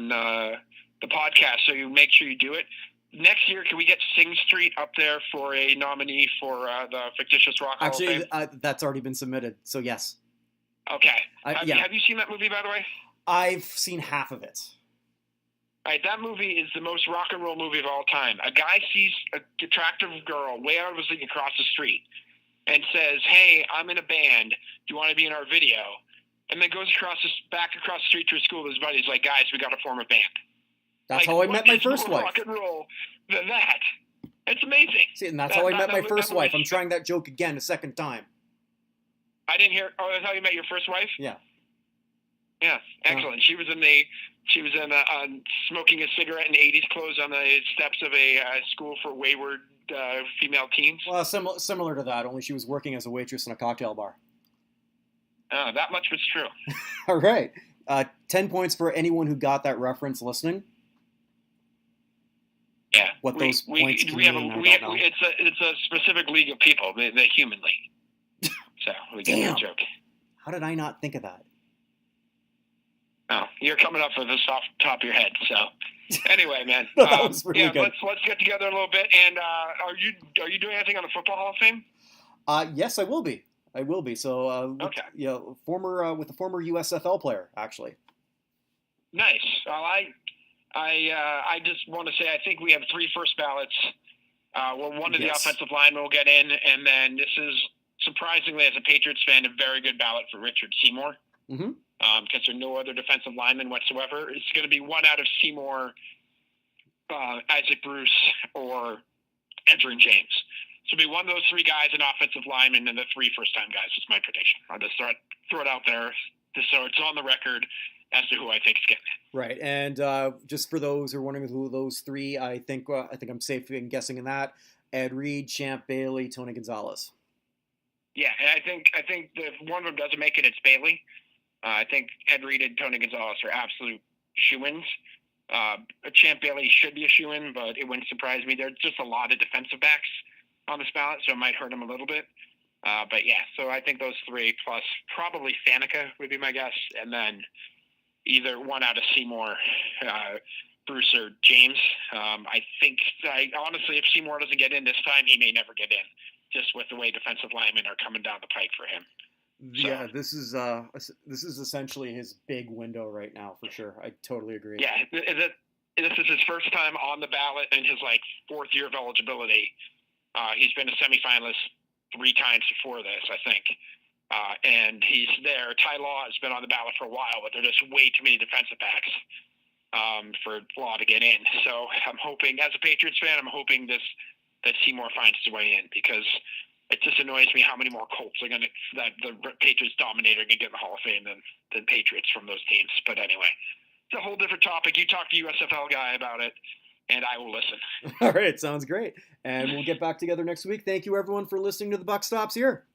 the podcast, so you make sure you do it. Next year, can we get Sing Street up there for a nominee for the Fictitious Rock Hall of Fame? That's already been submitted, so yes. Okay. Have you seen that movie, by the way? I've seen half of it. All right, that movie is the most rock and roll movie of all time. A guy sees an attractive girl way out of his league across the street and says, "Hey, I'm in a band. Do you want to be in our video?" And then goes back across the street to his school with his buddies, like, "Guys, we got to form a band." That's how I met my first wife. Rock and roll than that. It's amazing. See, and that's how I met my first wife. I'm trying that joke again a second time. I didn't hear. Oh, that's how you met your first wife? Yeah. Yeah, excellent. She was in smoking a cigarette in '80s clothes on the steps of a school for wayward female teens. Well, similar to that, only she was working as a waitress in a cocktail bar. That much was true. All right. 10 points for anyone who got that reference listening. Yeah. What those points mean, I don't know. It's a specific league of people, the human league. So we get that joke. How did I not think of that? Oh, you're coming up with this off the top of your head. So anyway, man. That was really good. Let's get together a little bit. And are you doing anything on the Football Hall of Fame? Yes, I will be. So okay. With a former USFL player, actually. Nice. Well, I just want to say I think we have 3 first ballots. Where one of the offensive linemen will get in, and then this is surprisingly, as a Patriots fan, a very good ballot for Richard Seymour. Mm-hmm. Because there are no other defensive linemen whatsoever. It's going to be one out of Seymour, Isaac Bruce, or Edgerrin James. So it'll be one of those 3 guys, an offensive lineman, and the 3 first-time guys. Is my prediction. I'll just throw it out there just so it's on the record as to who I think is getting it. Right, and just for those who are wondering who those 3, I think I'm safe in guessing in that. Ed Reed, Champ Bailey, Tony Gonzalez. Yeah, and I think if one of them doesn't make it, it's Bailey. I think Ed Reed and Tony Gonzalez are absolute shoo-ins. Champ Bailey should be a shoo-in, but it wouldn't surprise me. There's just a lot of defensive backs on this ballot, so it might hurt him a little bit. But yeah, so I think those 3 plus probably Faneca would be my guess, and then either one out of Seymour, Bruce, or James. I think, honestly, if Seymour doesn't get in this time, he may never get in, just with the way defensive linemen are coming down the pike for him. Yeah, this is essentially his big window right now, for sure. I totally agree. Yeah, this is his first time on the ballot in his 4th year of eligibility. He's been a semifinalist 3 times before this, I think. And he's there. Ty Law has been on the ballot for a while, but there are just way too many defensive backs for Law to get in. So I'm hoping, as a Patriots fan, that Seymour finds his way in, because it just annoys me how many more Colts that the Patriots dominate are going to get in the Hall of Fame than Patriots from those teams. But anyway, it's a whole different topic. You talk to USFL guy about it, and I will listen. All right, sounds great. And we'll get back together next week. Thank you, everyone, for listening to The Buck Stops Here.